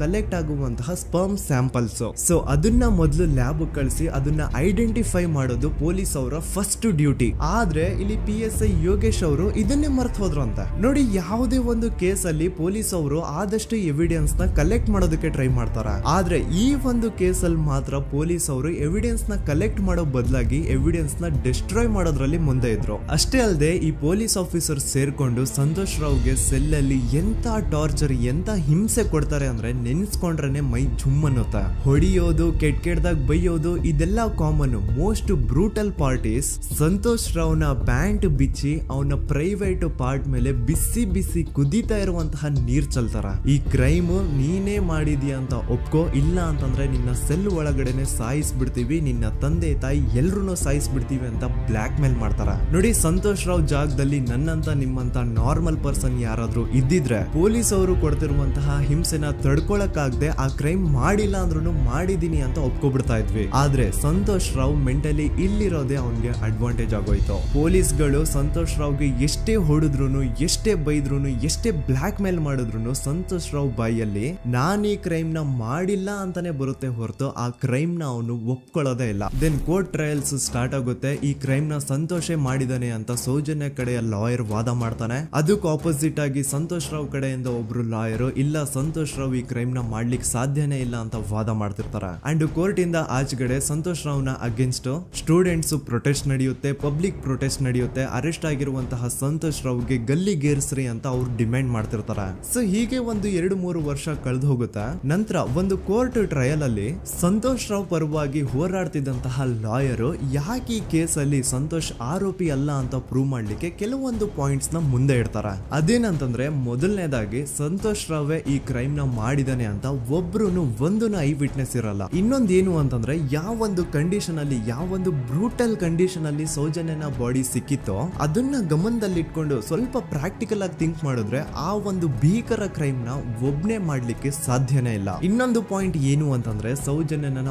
Speaker 1: ಕಲೆಕ್ಟ್ ಆಗುವಂತಹ ಸ್ಪರ್ಮ್ ಸ್ಯಾಂಪಲ್ಸ್. ಸೊ ಅದನ್ನ ಮೊದಲು ಲ್ಯಾಬ್ ಕಳಿಸಿ ಅದನ್ನ ಐಡೆಂಟಿಫೈ ಮಾಡೋದು ಪೊಲೀಸ್ ಅವರ ಫಸ್ಟ್ ಡ್ಯೂಟಿ. ಆದ್ರೆ ಇಲ್ಲಿ PSI ಯೋಗೇಶ್ ಅವರು ಇದನ್ನೇ ಮರ್ತು ಹೋದ್ರು ಅಂತ ನೋಡಿ. ಯಾವುದೇ ಒಂದು ಕೇಸ್ ಅಲ್ಲಿ ಪೊಲೀಸ್ ಅವರು ಆದಷ್ಟು ಎವಿಡೆನ್ಸ್ ನ ಕಲೆಕ್ಟ್ ಮಾಡೋದಕ್ಕೆ ಟ್ರೈ ಮಾಡ್ತಾರೆ. ಆದ್ರೆ ಈ ಒಂದು ಕೇಸ್ ಅಲ್ಲಿ ಮಾತ್ರ ಪೊಲೀಸ್ ಅವರು ಎವಿಡೆನ್ಸ್ ನ ಕಲೆಕ್ಟ್ ಮಾಡೋ ಬದಲಾಗಿ ಎವಿಡೆನ್ಸ್ ನ ಡಿಸ್ಟ್ರಾಯ್ ಮಾಡೋದ್ರಲ್ಲಿ ಮುಂದೆ ಇದ್ರು. ಅಷ್ಟೇ ಅಲ್ಲದೆ ಈ ಪೊಲೀಸ್ ಆಫೀಸರ್ ಸೇರ್ಕೊಂಡು ಸಂತೋಷ್ ರಾವ್ಗೆ ಸೆಲ್ ಅಲ್ಲಿ ಎಂತ ಟಾರ್ಚರ್, ಎಂತ ಹಿಂಸೆ ಕೊಡ್ತಾರೆ ಅಂದ್ರೆ ನೆನ್ಸ್ಕೊಂಡ್ರೆ ಮೈ ಜುಮ್ ಅನ್ನುತ್ತಾ. ಹೊಡಿಯೋದು, ಕೆಟ್ಟದಾಗ ಬೈಯೋದು, ಇದೆಲ್ಲ common. Most brutal parties Santosh ರಾವ್ನ ಪ್ಯಾಂಟ್ ಬಿಚ್ಚಿ ಅವನ ಪ್ರೈವೇಟ್ ಪಾರ್ಟ್ ಮೇಲೆ ಬಿಸಿ ಬಿಸಿ ಕುದೀತಾ ಇರುವಂತಹ ನೀರ್ ಚಲ್ತಾರ. ಈ ಕ್ರೈಮ್ ನೀನೇ ಮಾಡಿದ್ಯಾ ಅಂತ ಒಪ್ಕೋ, ಇಲ್ಲ ಅಂತಂದ್ರೆ ನಿನ್ನ ಸೆಲ್ ಒಳಗಡೆನೆ ಸಾಯಿಸ್ಬಿಡ್ತೀವಿ, ನಿನ್ನ ತಂದೆ ತಾಯಿ ಎಲ್ರು ಸಾಯಿಸ್ಬಿಡ್ತೀವಿ ಅಂತ ಬ್ಲಾಕ್ ಮೇಲ್ ಮಾಡ್ತಾರ. ನೋಡಿ, ಸಂತೋಷ್ ರಾವ್ ಜಾಗದಲ್ಲಿ ನನ್ನಂತ ನಿಮ್ಮಂತ ನಾರ್ಮಲ್ ಪರ್ಸನ್ ಯಾರಾದ್ರೂ ಇದ್ದಿದ್ರೆ ಪೊಲೀಸ್ ಅವರು ಕೊಡ್ತಿರುವಂತಹ ಹಿಂಸೆನ ತಡ್ಕೊಳಕ್ಕಾಗದೆ ಆ ಕ್ರೈಮ್ ಮಾಡಿಲ್ಲ ಅಂದ್ರೂ ಮಾಡಿದೀನಿ ಅಂತ ಒಪ್ಕೊಬಿಡ್ತಾ ಇದ್ವಿ. ಆದ್ರೆ ಸಂತೋಷ್ ರಾವ್ ಮೆಂಟಲಿ ಇಲ್ಲಿರೋದೇ ಅವನ್ಗೆ ಅಡ್ವಾಂಟೇಜ್ ಆಗೋಯ್ತು. ಪೊಲೀಸ್ಗಳು ಸಂತೋಷ್ ರಾವ್ಗೆ ಎಷ್ಟೇ ಹೊಡೆದ್ರು, ಎಷ್ಟೇ ಬೈದ್ರು, ಎಷ್ಟೇ ಬ್ಲಾಕ್ ಮೇಲ್ ಮಾಡಿದ್ರು ಸಂತೋಷ್ ರಾವ್ ಬಾಯಲ್ಲಿ ನಾನ್ ಈ ಕ್ರೈಮ್ ನ ಮಾಡಿಲ್ಲ ಅಂತಾನೆ ಬರುತ್ತೆ ಹೊರತು ಆ ಕ್ರೈಮ್ ನ ಅವನು ಒಪ್ಕೊಳ್ಳೋದೇ ಇಲ್ಲ. ದೆನ್ ಕೋರ್ಟ್ ಟ್ರಯಲ್ಸ್ ಸ್ಟಾರ್ಟ್ ಆಗುತ್ತೆ. ಈ ಕ್ರೈಮ್ ನ ಸಂತೋಷೇ ಮಾಡಿದಾನೆ ಅಂತ ಸೌಜನ್ಯ ಕಡೆಯ ಲಾಯರ್ ವಾದ ಮಾಡ್ತಾನೆ. ಅದಕ್ಕೆ ಆಪೋಸಿಟ್ ಆಗಿ ಸಂತೋಷ್ ರಾವ್ ಕಡೆಯಿಂದ ಒಬ್ರು ಲಾಯರ್ ಇಲ್ಲ, ಸಂತೋಷ್ ರಾವ್ ಈ ಕ್ರೈಮ್ ನ ಮಾಡ್ಲಿಕ್ಕೆ ಸಾಧ್ಯನೇ ಇಲ್ಲ ಅಂತ ವಾದ ಮಾಡ್ತಿರ್ತಾರೆ. ಅಂಡ್ ಕೋರ್ಟ್ ಇಂದ ಆಚೆಗಡೆ ಸಂತೋಷ್ ರಾವ್ ನ ಅಗೇನ್ಸ್ಟ್ ಸ್ಟೂಡೆಂಟ್ಸ್ ಪ್ರೊಟೆಸ್ಟ್ ನಡೆಯುತ್ತೆ, ಪಬ್ಲಿಕ್ ಪ್ರೊಟೆಸ್ಟ್ ನಡೆಯುತ್ತೆ. ಅರೆಸ್ಟ್ ಆಗಿರುವಂತಹ ಸಂತೋಷ್ ರಾವ್ಗೆ ಗಲ್ಲಿಗೇರಿಸ್ರಿ ಅಂತ ಅವ್ರು ಡಿಮ್ಯಾಂಡ್ ಮಾಡ್ತಿರ್ತಾರೆ. ಸೊ ಹೀಗೆ ಒಂದು 2-3 ವರ್ಷ ಕಳೆದು ಹೋಗುತ್ತೆ. ನಂತರ ಒಂದು ಕೋರ್ಟ್ ಟ್ರಯಲ್ ಅಲ್ಲಿ ಸಂತೋಷ್ ರಾವ್ ಪರವಾಗಿ ಹೋರಾಡ್ತಿದ್ದಂತಹ ಲಾಯರ್ ಯಾಕೆ ಈ ಕೇಸ್ ಅಲ್ಲಿ ಸಂತೋಷ್ ಆರೋಪಿ ಅಲ್ಲ ಅಂತ ಪ್ರೂವ್ ಮಾಡ್ಲಿಕ್ಕೆ ಕೆಲವೊಂದು ಪಾಯಿಂಟ್ಸ್ ನ ಮುಂದೆ ಇಡ್ತಾರೆ. ಅದೇನಂತಂದ್ರೆ, ಮೊದಲನೇದಾಗಿ ಸಂತೋಷ್ ರಾವೇ ಈ ಕ್ರೈಮ್ ನ ಮಾಡಿದಾನೆ ಅಂತ ಒಬ್ರು ಒಂದು ಐ ವಿಟ್ನೆಸ್ ಇರಲ್ಲ. ಇನ್ನೊಂದೇನು ಅಂತಂದ್ರೆ, ಯಾವೊಂದು ಕಂಡೀಷನ್ ಅಲ್ಲಿ, ಯಾವೊಂದು ಬ್ರೂಟಲ್ ಕಂಡೀಷನ್ ಅಲ್ಲಿ ಸೌಜನ್ಯನ ಬಾಡಿ ಸಿಕ್ಕಿತ್ತೋ ಅದನ್ನ ಗಮನದಲ್ಲಿಟ್ಕೊಂಡು ಸ್ವಲ್ಪ ಪ್ರಾಕ್ಟಿಕಲ್ ಆಗಿ ಥಿಂಕ್ ಮಾಡಿದ್ರೆ ಆ ಒಂದು ಭೀಕರ ಕ್ರೈಮ್ ನ ಒಬ್ನೇ ಮಾಡ್ಲಿಕ್ಕೆ ಸಾಧ್ಯನೇ ಇಲ್ಲ. ಇನ್ನೊಂದು ಪಾಯಿಂಟ್ ಏನು ಅಂತಂದ್ರೆ, ಸೌಜನ್ಯನ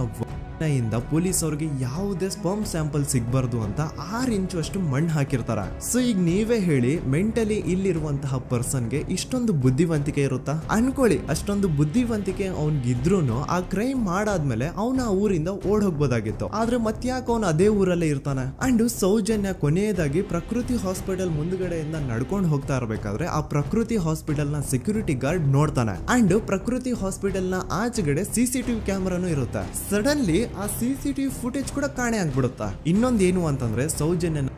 Speaker 1: ಇಂದ ಪೊಲೀಸ್ ಅವ್ರಿಗೆ ಯಾವುದೇ ಸ್ಪರ್ಮ್ ಸ್ಯಾಂಪಲ್ ಸಿಗ್ಬಾರ್ದು ಅಂತ 6 ಇಂಚು ಅಷ್ಟು ಮಣ್ಣು ಹಾಕಿರ್ತಾರ. ಸೊ ಈಗ ನೀವೇ ಹೇಳಿ, ಮೆಂಟಲಿ ಇಲ್ಲಿರುವಂತಹ ಪರ್ಸನ್ಗೆ ಇಷ್ಟೊಂದು ಬುದ್ಧಿವಂತಿಕೆ ಇರುತ್ತಾ? ಅನ್ಕೊಳ್ಳಿ, ಅಷ್ಟೊಂದು ಬುದ್ಧಿವಂತಿಕೆ ಅವ್ನಿಗಿದ್ರು ಆ ಕ್ರೈಮ್ ಮಾಡಾದ್ಮೇಲೆ ಅವನ ಆ ಊರಿಂದ ಓಡ್ ಹೋಗ್ಬೋದಾಗಿತ್ತು. ಆದ್ರೆ ಮತ್ತ್ಯಾಕೆ ಅವನು ಅದೇ ಊರಲ್ಲೇ ಇರ್ತಾನೆ? ಅಂಡ್ ಸೌಜನ್ಯ ಕೊನೆಯದಾಗಿ ಪ್ರಕೃತಿ ಹಾಸ್ಪಿಟಲ್ ಮುಂದ್ಗಡೆಯಿಂದ ನಡ್ಕೊಂಡು ಹೋಗ್ತಾ ಇರ್ಬೇಕಾದ್ರೆ ಆ ಪ್ರಕೃತಿ ಹಾಸ್ಪಿಟಲ್ ನ ಸೆಕ್ಯೂರಿಟಿ ಗಾರ್ಡ್ ನೋಡ್ತಾನೆ. ಅಂಡ್ ಪ್ರಕೃತಿ ಹಾಸ್ಪಿಟಲ್ ನ ಆಚೆಗಡೆ CCTV ಕ್ಯಾಮರಾನು ಇರುತ್ತೆ. ಸಡನ್ಲಿ ಆ CCTV ಫುಟೇಜ್ ಕೂಡ ಕಾಣೆ ಆಗ್ಬಿಡುತ್ತಾ. ಇನ್ನೊಂದೇನು ಅಂತಂದ್ರೆ, ಸೌಜನ್ಯನ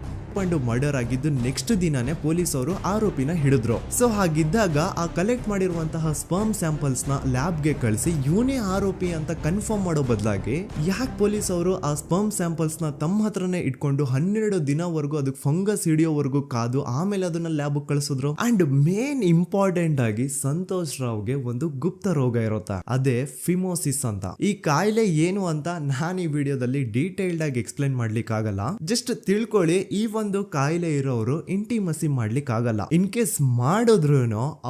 Speaker 1: ಮರ್ಡರ್ ಆಗಿದ್ದು ನೆಕ್ಸ್ಟ್ ದಿನಾನೇ ಪೊಲೀಸ್ ಅವರು ಆರೋಪಿನ ಹಿಡಿದ್ರು. ಸೊ ಹಾಗಿದ್ದಾಗ ಆ ಕಲೆಕ್ಟ್ ಮಾಡಿರುವಂತಹ ಸ್ಪರ್ಮ್ ಸ್ಯಾಂಪಲ್ಸ್ ನ ಲ್ಯಾಬ್ ಗೆ ಕಳಿಸಿ ಇವನೇ ಆರೋಪಿ ಅಂತ ಕನ್ಫರ್ಮ್ ಮಾಡೋ ಬದಲಾಗಿ ಯಾಕೆ ಪೊಲೀಸ್ ಅವರು ಆ ಸ್ಪರ್ಮ್ ಸ್ಯಾಂಪಲ್ಸ್ ನ ತಮ್ಮ ಹತ್ರನೇ ಇಟ್ಕೊಂಡು 12 ದಿನವರೆಗೂ ಅದಕ್ಕೆ ಫಂಗಸ್ ಹಿಡಿಯೋವರೆಗೂ ಕಾದು ಆಮೇಲೆ ಅದನ್ನ ಲ್ಯಾಬ್ ಕಳಿಸಿದ್ರು? ಅಂಡ್ ಮೇನ್ ಇಂಪಾರ್ಟೆಂಟ್ ಆಗಿ ಸಂತೋಷ್ ರಾವ್ಗೆ ಒಂದು ಗುಪ್ತ ರೋಗ ಇರುತ್ತೆ, ಅದೇ ಫಿಮೋಸಿಸ್ ಅಂತ. ಈ ಕಾಯಿಲೆ ಏನು ಅಂತ ನಾನು ಈ ವಿಡಿಯೋದಲ್ಲಿ ಡೀಟೇಲ್ಡ್ ಆಗಿ ಎಕ್ಸ್ಪ್ಲೈನ್ ಮಾಡ್ಲಿಕ್ಕೆ ಆಗಲ್ಲ. ಜಸ್ಟ್ ತಿಳ್ಕೊಳ್ಳಿ, ಈ ಒಂದು ಕಾಯಿಲೆ ಇರೋರು ಇಂಟಿಮಸಿ ಮಾಡ್ಲಿಕ್ಕೆ ಆಗಲ್ಲ. ಇನ್ ಕೇಸ್ ಮಾಡಿದ್ರು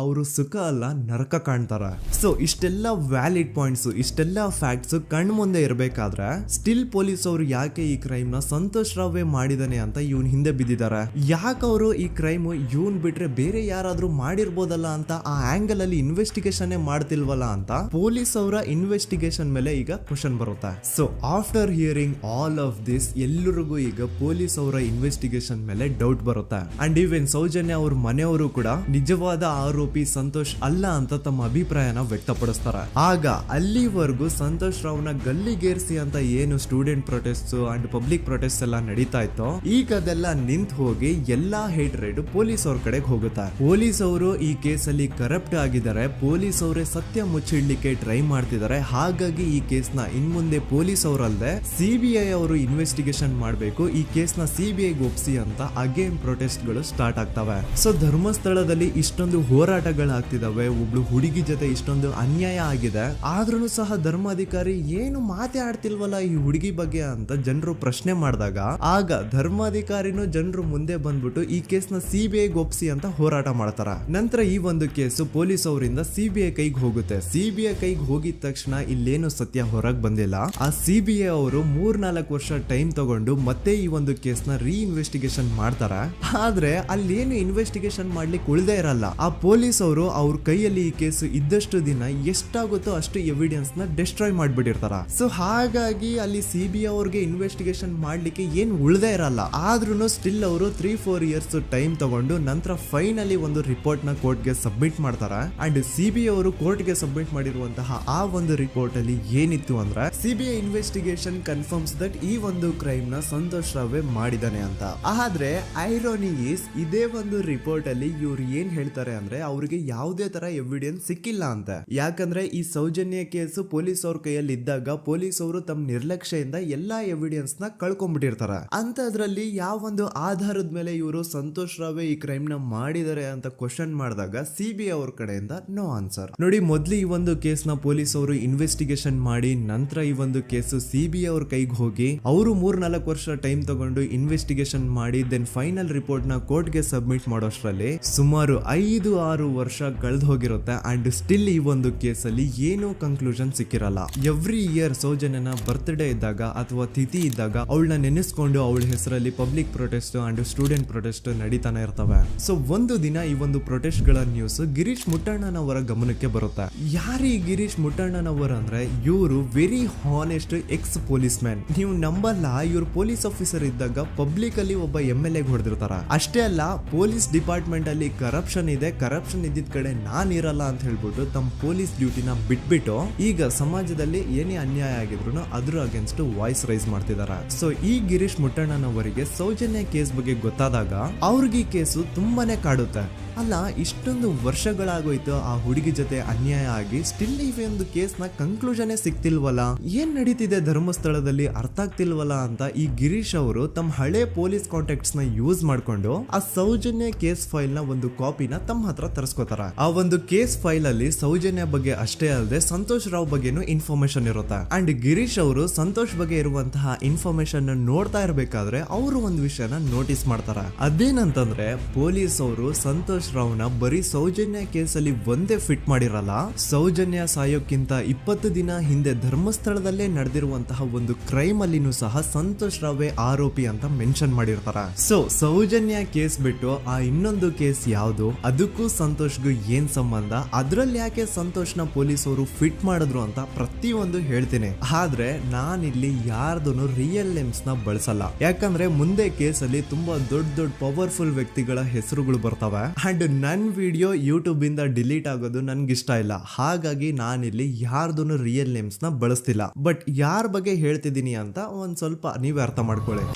Speaker 1: ಅವರು ಸುಖ ಅಲ್ಲ ನರಕ ಕಾಣ್ತಾರ. ಸೊ ಇಷ್ಟೆಲ್ಲ ವ್ಯಾಲಿಡ್ ಪಾಯಿಂಟ್ಸ್, ಇಷ್ಟೆಲ್ಲ ಫ್ಯಾಕ್ಟ್ಸ್ ಕಣ್ ಮುಂದೆ ಇರ್ಬೇಕಾದ್ರೆ ಸ್ಟಿಲ್ ಪೊಲೀಸ್ ಅವರು ಯಾಕೆ ಈ ಕ್ರೈಮ್ ನ ಸಂತೋಷ್ ರಾವೇ ಮಾಡಿದಾನೆ ಅಂತ ಇವನ್ ಹಿಂದೆ ಬಿದ್ದಿದ್ದಾರೆ? ಯಾಕೆ ಅವರು ಈ ಕ್ರೈಮ್ ಇವನ್ ಬಿಟ್ರೆ ಬೇರೆ ಯಾರಾದ್ರೂ ಮಾಡಿರ್ಬೋದಲ್ಲ ಅಂತ ಆ ಆಂಗಲ್ ಅಲ್ಲಿ ಇನ್ವೆಸ್ಟಿಗೇಷನ್ ಮಾಡ್ತಿಲ್ವಲ್ಲ ಅಂತ ಪೊಲೀಸ್ ಅವರ ಇನ್ವೆಸ್ಟಿಗೇಷನ್ ಮೇಲೆ ಈಗ ಕ್ವಶನ್ ಬರುತ್ತೆ. So after hearing all of this, ಎಲ್ಲರಿಗೂ ಈಗ ಪೊಲೀಸ್ ಅವರ ಇನ್ವೆಸ್ಟಿಗೇಷನ್ ಇನ್ವೆಸ್ಟಿಗೇಷನ್ ಮೇಲೆ ಡೌಟ್ ಬರುತ್ತೆ. ಅಂಡ್ ಈವನ್ ಸೌಜನ್ಯ ಅವ್ರ ಮನೆಯವರು ಕೂಡ ನಿಜವಾದ ಆರೋಪಿ ಸಂತೋಷ್ ಅಲ್ಲ ಅಂತ ತಮ್ಮ ಅಭಿಪ್ರಾಯನ ವ್ಯಕ್ತಪಡಿಸ್ತಾರೆ. ಆಗ ಅಲ್ಲಿವರೆಗೂ ಸಂತೋಷ್ ರಾವ್ನ ಗಲ್ಲಿಗೇರಿಸಿ ಅಂತ ಏನು student protest and public protest ಎಲ್ಲ ನಡೀತಾ ಇತ್ತು, ಈಗ ಅದೆಲ್ಲ ನಿಂತು ಹೋಗಿ ಎಲ್ಲಾ ಹೇಟ್ರೇಡ್ ಪೊಲೀಸ್ ಅವ್ರ ಕಡೆಗೆ ಹೋಗುತ್ತೆ. ಪೊಲೀಸ್ ಅವರು ಈ ಕೇಸಲ್ಲಿ ಕರಪ್ಟ್ ಆಗಿದ್ದಾರೆ, ಪೊಲೀಸ್ ಅವರೇ ಸತ್ಯ ಮುಚ್ಚಿಡ್ಲಿಕ್ಕೆ ಟ್ರೈ ಮಾಡ್ತಿದ್ದಾರೆ. ಹಾಗಾಗಿ ಈ ಕೇಸ್ ನ ಇನ್ ಮುಂದೆ ಪೊಲೀಸ್ ಅವರಲ್ಲದೆ ಸಿಬಿಐ ಅವರು ಇನ್ವೆಸ್ಟಿಗೇಷನ್ ಮಾಡಬೇಕು, ಈ ಕೇಸ್ ನ ಸಿಬಿಐ ಒಪ್ಸಿ ಅಂತ ಅಗೇನ್ ಪ್ರೊಟೆಸ್ಟ್ ಗಳು ಸ್ಟಾರ್ಟ್ ಆಗ್ತವೆ. ಸೊ ಧರ್ಮಸ್ಥಳದಲ್ಲಿ ಇಷ್ಟೊಂದು ಹೋರಾಟಗಳಾಗ್ತಿದಾವೆ, ಒಬ್ಳು ಹುಡುಗಿ ಜೊತೆ ಇಷ್ಟೊಂದು ಅನ್ಯಾಯ ಆಗಿದೆ, ಆದ್ರೂ ಸಹ ಧರ್ಮಾಧಿಕಾರಿ ಏನು ಮಾತೇ ಆಡ್ತಿಲ್ವಲ್ಲ ಈ ಹುಡುಗಿ ಬಗ್ಗೆ ಅಂತ ಜನರು ಪ್ರಶ್ನೆ ಮಾಡಿದಾಗ ಆಗ ಧರ್ಮಾಧಿಕಾರಿನೂ ಜನರು ಮುಂದೆ ಬಂದ್ಬಿಟ್ಟು ಈ ಕೇಸ್ ನ ಸಿಬಿಐ ಒಪ್ಸಿ ಅಂತ ಹೋರಾಟ ಮಾಡ್ತಾರ. ನಂತರ ಈ ಒಂದು ಕೇಸು ಪೊಲೀಸ್ ಅವರಿಂದ ಸಿಬಿಐ ಕೈಗೆ ಹೋಗುತ್ತೆ. ಸಿಬಿಐ ಕೈಗೆ ಹೋಗಿದ ತಕ್ಷಣ ಇಲ್ಲೇನು ಸತ್ಯ ಹೊರಗೆ ಬಂದಿಲ್ಲ. ಆ ಸಿಬಿಐ ಅವರು 3-4 ವರ್ಷ ಟೈಮ್ ತಗೊಂಡು ಮತ್ತೆ ಈ ಒಂದು ಕೇಸ್ ನ ರೀ ಇನ್ವೆಸ್ಟಿಗೇಷನ್ ಮಾಡ್ತಾರೆ. ಆದ್ರೆ ಅಲ್ಲೇನು ಇನ್ವೆಸ್ಟಿಗೇಷನ್ ಮಾಡ್ಲಿಕ್ಕೆ ಉಳ್ದೇ ಇರಲ್ಲ. ಆ ಪೊಲೀಸ್ ಅವರು ಅವ್ರ ಕೈಯಲ್ಲಿ ಈ ಕೇಸು ಇದ್ದಷ್ಟು ದಿನ ಎಷ್ಟಾಗುತ್ತೋ ಅಷ್ಟು ಎವಿಡೆನ್ಸ್ ನ ಡಿಸ್ಟ್ರಾಯ್ ಮಾಡ್ಬಿಟ್ಟಿರ್ತಾರ. ಸೊ ಹಾಗಾಗಿ ಅಲ್ಲಿ ಸಿಬಿಐ ಅವ್ರಿಗೆ ಇನ್ವೆಸ್ಟಿಗೇಷನ್ ಮಾಡ್ಲಿಕ್ಕೆ ಏನ್ ಉಳ್ದೇ ಇರಲ್ಲ. ಆದ್ರೂ ಸ್ಟಿಲ್ ಅವರು 3-4 ಇಯರ್ಸ್ ಟೈಮ್ ತಗೊಂಡು ನಂತರ ಫೈನಲಿ ಒಂದು ರಿಪೋರ್ಟ್ ನ ಕೋರ್ಟ್ ಗೆ ಸಬ್ಮಿಟ್ ಮಾಡ್ತಾರೆ. ಅಂಡ್ ಸಿಬಿಐ ಅವರು ಕೋರ್ಟ್ ಗೆ ಸಬ್ಮಿಟ್ ಮಾಡಿರುವಂತಹ ಆ ಒಂದು ರಿಪೋರ್ಟ್ ಅಲ್ಲಿ ಏನಿತ್ತು ಅಂದ್ರೆ ಸಿಬಿಐ ಇನ್ವೆಸ್ಟಿಗೇಷನ್ ಕನ್ಫರ್ಮ್ಸ್ ದಟ್ ಈ ಒಂದು ಕ್ರೈಮ್ ನ ಸಂತೋಷ್ ರಾವೇ ಮಾಡಿದಾನೆ ಅಂತ. ಆದ್ರೆ ಐರೋನಿ ಈಸ್ ಇದೇ ಒಂದು ರಿಪೋರ್ಟ್ ಅಲ್ಲಿ ಇವ್ರು ಏನ್ ಹೇಳ್ತಾರೆ ಅಂದ್ರೆ ಅವ್ರಿಗೆ ಯಾವುದೇ ತರ ಎವಿಡೆನ್ಸ್ ಸಿಕ್ಕಿಲ್ಲ ಅಂತ. ಯಾಕಂದ್ರೆ ಈ ಸೌಜನ್ಯ ಕೇಸು ಪೊಲೀಸ್ ಅವ್ರ ಕೈಯಲ್ಲಿ ಇದ್ದಾಗ ಪೊಲೀಸ್ ಅವರು ತಮ್ಮ ನಿರ್ಲಕ್ಷ್ಯದಿಂದ ಎಲ್ಲಾ ಎವಿಡೆನ್ಸ್ ನ ಕಳ್ಕೊಂಡ್ಬಿಟ್ಟಿರ್ತಾರೆ. ಅಂತದ್ರಲ್ಲಿ ಯಾವ ಒಂದು ಆಧಾರದ ಮೇಲೆ ಇವರು ಸಂತೋಷ್ ರಾವೇ ಈ ಕ್ರೈಮ್ ನ ಮಾಡಿದ್ದಾರೆ ಅಂತ ಕ್ವಶನ್ ಮಾಡಿದಾಗ ಸಿಬಿಐ ಅವ್ರ ಕಡೆಯಿಂದ ನೋ ಆನ್ಸರ್. ನೋಡಿ, ಮೊದ್ಲು ಈ ಒಂದು ಕೇಸ್ ನ ಪೊಲೀಸ್ ಅವರು ಇನ್ವೆಸ್ಟಿಗೇಷನ್ ಮಾಡಿ ನಂತರ ಈ ಒಂದು ಕೇಸು ಸಿಬಿಐ ಅವ್ರ ಕೈಗೆ ಹೋಗಿ ಅವರು 3-4 ವರ್ಷ ಟೈಮ್ ತಗೊಂಡು ಇನ್ವೆಸ್ಟಿಗೇಷನ್ ಮಾಡಿ ದೆನ್ ಫೈನಲ್ ರಿಪೋರ್ಟ್ ನ ಕೋರ್ಟ್ ಗೆ ಸಬ್ಮಿಟ್ ಮಾಡೋಷ್ಟ್ರಲ್ಲಿ ಸುಮಾರು 5-6 ವರ್ಷ ಕಳೆದು ಹೋಗಿರುತ್ತೆ. ಅಂಡ್ ಸ್ಟಿಲ್ ಈ ಒಂದು ಕೇಸಲ್ಲಿ ಏನೂ ಕನ್ಕ್ಲೂಷನ್ ಸಿಕ್ಕಿರಲ್ಲ. ಎವ್ರಿ ಇಯರ್ ಸೌಜನ್ಯನ ಬರ್ತ್ಡೇ ಇದ್ದಾಗ ಅಥವಾ ತಿಥಿ ಇದ್ದಾಗ ಅವಳನ್ನ ನೆನೆಸ್ಕೊಂಡು ಅವಳ ಹೆಸರಲ್ಲಿ public protest and student protest ನಡೀತಾನೆ ಇರ್ತವೆ. ಸೊ ಒಂದು ದಿನ ಈ ಒಂದು ಪ್ರೊಟೆಸ್ಟ್ ಗಳ ನ್ಯೂಸ್ ಗಿರೀಶ್ ಮುಟ್ಟಣ್ಣನವರ ಗಮನಕ್ಕೆ ಬರುತ್ತೆ. ಯಾರೀ ಗಿರೀಶ್ ಮುಟ್ಟಣ್ಣನವರ ಅಂದ್ರೆ ಇವರು very honest X police man. ನೀವು ನಂಬಲ್ಲ, ಇವ್ರು ಪೊಲೀಸ್ ಆಫೀಸರ್ ಇದ್ದಾಗ ಪಬ್ಲಿಕ್ ಅಲ್ಲಿ ಒಬ್ಬ MLA ಹೊಡೆದಿರ್ತಾರ. ಅಷ್ಟೇ ಅಲ್ಲ, ಪೊಲೀಸ್ ಡಿಪಾರ್ಟ್ಮೆಂಟ್ ಅಲ್ಲಿ ಕರಪ್ಷನ್ ಇದೆ, ಕರಪ್ಷನ್ ಇದ್ದಿದ್ ಕಡೆ ನಾನ್ ಇರಲ್ಲ ಅಂತ ಹೇಳ್ಬಿಟ್ಟು ತಮ್ಮ ಪೊಲೀಸ್ ಡ್ಯೂಟಿನ ಬಿಟ್ಬಿಟ್ಟು ಈಗ ಸಮಾಜದಲ್ಲಿ ಏನೇ ಅನ್ಯಾಯ ಆಗಿದ್ರು ಅದ್ರ ಅಗೇನ್ಸ್ಟ್ ವಾಯ್ಸ್ ರೈಸ್ ಮಾಡ್ತಿದಾರ. ಸೊ ಈ ಗಿರೀಶ್ ಮುಟ್ಟಣ್ಣನವರಿಗೆ ಸೌಜನ್ಯ ಕೇಸ್ ಬಗ್ಗೆ ಗೊತ್ತಾದಾಗ ಅವ್ರಿಗೆ ಈ ಕೇಸು ತುಂಬಾನೇ ಕಾಡುತ್ತೆ. ಅಲ್ಲ, ಇಷ್ಟೊಂದು ವರ್ಷಗಳಾಗೋಯ್ತು ಆ ಹುಡುಗಿ ಜೊತೆ ಅನ್ಯಾಯ ಆಗಿ, ಸ್ಟಿಲ್ ಈ ಒಂದು ಕೇಸ್ ನ ಕನ್ಕ್ಲೂಷನ್ ಸಿಕ್ತಿಲ್ವಲ್ಲ, ಏನ್ ನಡೀತಿದೆ ಧರ್ಮಸ್ಥಳದಲ್ಲಿ ಅರ್ಥ ಆಗ್ತಿಲ್ವಲ್ಲ ಅಂತ ಈ ಗಿರೀಶ್ ಅವರು ತಮ್ಮ ಹಳೆ ಪೊಲೀಸ್ ಕಾಂಟ್ಯಾಕ್ಟ್ಸ್ ನ ಯೂಸ್ ಮಾಡ್ಕೊಂಡು ಆ ಸೌಜನ್ಯ ಕೇಸ್ ಫೈಲ್ ನ ಒಂದು ಕಾಪಿನ ತಮ್ಮ ಹತ್ರ ತರಿಸ್ಕೋತಾರ. ಆ ಒಂದು ಕೇಸ್ ಫೈಲ್ ಅಲ್ಲಿ ಸೌಜನ್ಯ ಬಗ್ಗೆ ಅಷ್ಟೇ ಅಲ್ಲದೆ ಸಂತೋಷ್ ರಾವ್ ಬಗ್ಗೆನೂ ಇನ್ಫಾರ್ಮೇಶನ್ ಇರುತ್ತೆ. ಅಂಡ್ ಗಿರೀಶ್ ಅವರು ಸಂತೋಷ್ ಬಗ್ಗೆ ಇರುವಂತಹ ಇನ್ಫಾರ್ಮೇಶನ್ ನೋಡ್ತಾ ಇರ್ಬೇಕಾದ್ರೆ ಅವರು ಒಂದು ವಿಷಯನ ನೋಟಿಸ್ ಮಾಡ್ತಾರ. ಅದೇನಂತಂದ್ರೆ ಪೊಲೀಸ್ ಅವರು ಸಂತೋಷ್ ರಾವ್ನ ಬರೀ ಸೌಜನ್ಯ ಕೇಸಲ್ಲಿ ಒಂದೇ ಫಿಟ್ ಮಾಡಿರಲ್ಲ, ಸೌಜನ್ಯ ಸಾಯೋಕ್ಕಿಂತ 20 ದಿನ ಹಿಂದೆ ಧರ್ಮಸ್ಥಳದಲ್ಲೇ ನಡೆದಿರುವಂತಹ ಒಂದು ಕ್ರೈಮ್ ಅಲ್ಲಿನೂ ಸಹ ಸಂತೋಷ್ ರಾವೇ ಆರೋಪಿ ಅಂತ ಮೆನ್ಷನ್ ಮಾಡಿರ್ತಾರ. ಸೊ ಸೌಜನ್ಯ ಕೇಸ್ ಬಿಟ್ಟು ಆ ಇನ್ನೊಂದು ಕೇಸ್ ಯಾವುದು, ಅದಕ್ಕೂ ಸಂತೋಷ್ಗೂ ಏನ್ ಸಂಬಂಧ, ಅದ್ರಲ್ಲಿ ಯಾಕೆ ಸಂತೋಷ್ನ ಪೊಲೀಸ್ ಅವರು ಫಿಟ್ ಮಾಡಿದ್ರು ಅಂತ ಪ್ರತಿಯೊಂದು ಹೇಳ್ತೀನಿ. ಆದ್ರೆ ನಾನಿಲ್ಲಿ ಯಾರ್ದೂ ರಿಯಲ್ ನೇಮ್ಸ್ ನ ಬಳಸಲ್ಲ. ಯಾಕಂದ್ರೆ ಮುಂದೆ ಕೇಸಲ್ಲಿ ತುಂಬಾ ದೊಡ್ಡ ಪವರ್ಫುಲ್ ವ್ಯಕ್ತಿಗಳ ಹೆಸರುಗಳು ಬರ್ತವೆ. ಅಂಡ್ ನನ್ ವಿಡಿಯೋ ಯೂಟ್ಯೂಬ್ ಇಂದ ಡಿಲೀಟ್ ಆಗೋದು ನನ್ಗೆ ಇಷ್ಟ ಇಲ್ಲ. ಹಾಗಾಗಿ ನಾನಿಲ್ಲಿ ಯಾರ್ದೂ ರಿಯಲ್ ನೇಮ್ಸ್ ನ ಬಳಸ್ತಿಲ್ಲ. ಬಟ್ ಯಾರ ಬಗ್ಗೆ ಹೇಳ್ತಿದ್ದೀನಿ ಅಂತ ಒಂದ್ ಸ್ವಲ್ಪ ನೀವೇ ಅರ್ಥ ಮಾಡ್ಕೊಳ್ಳಿ.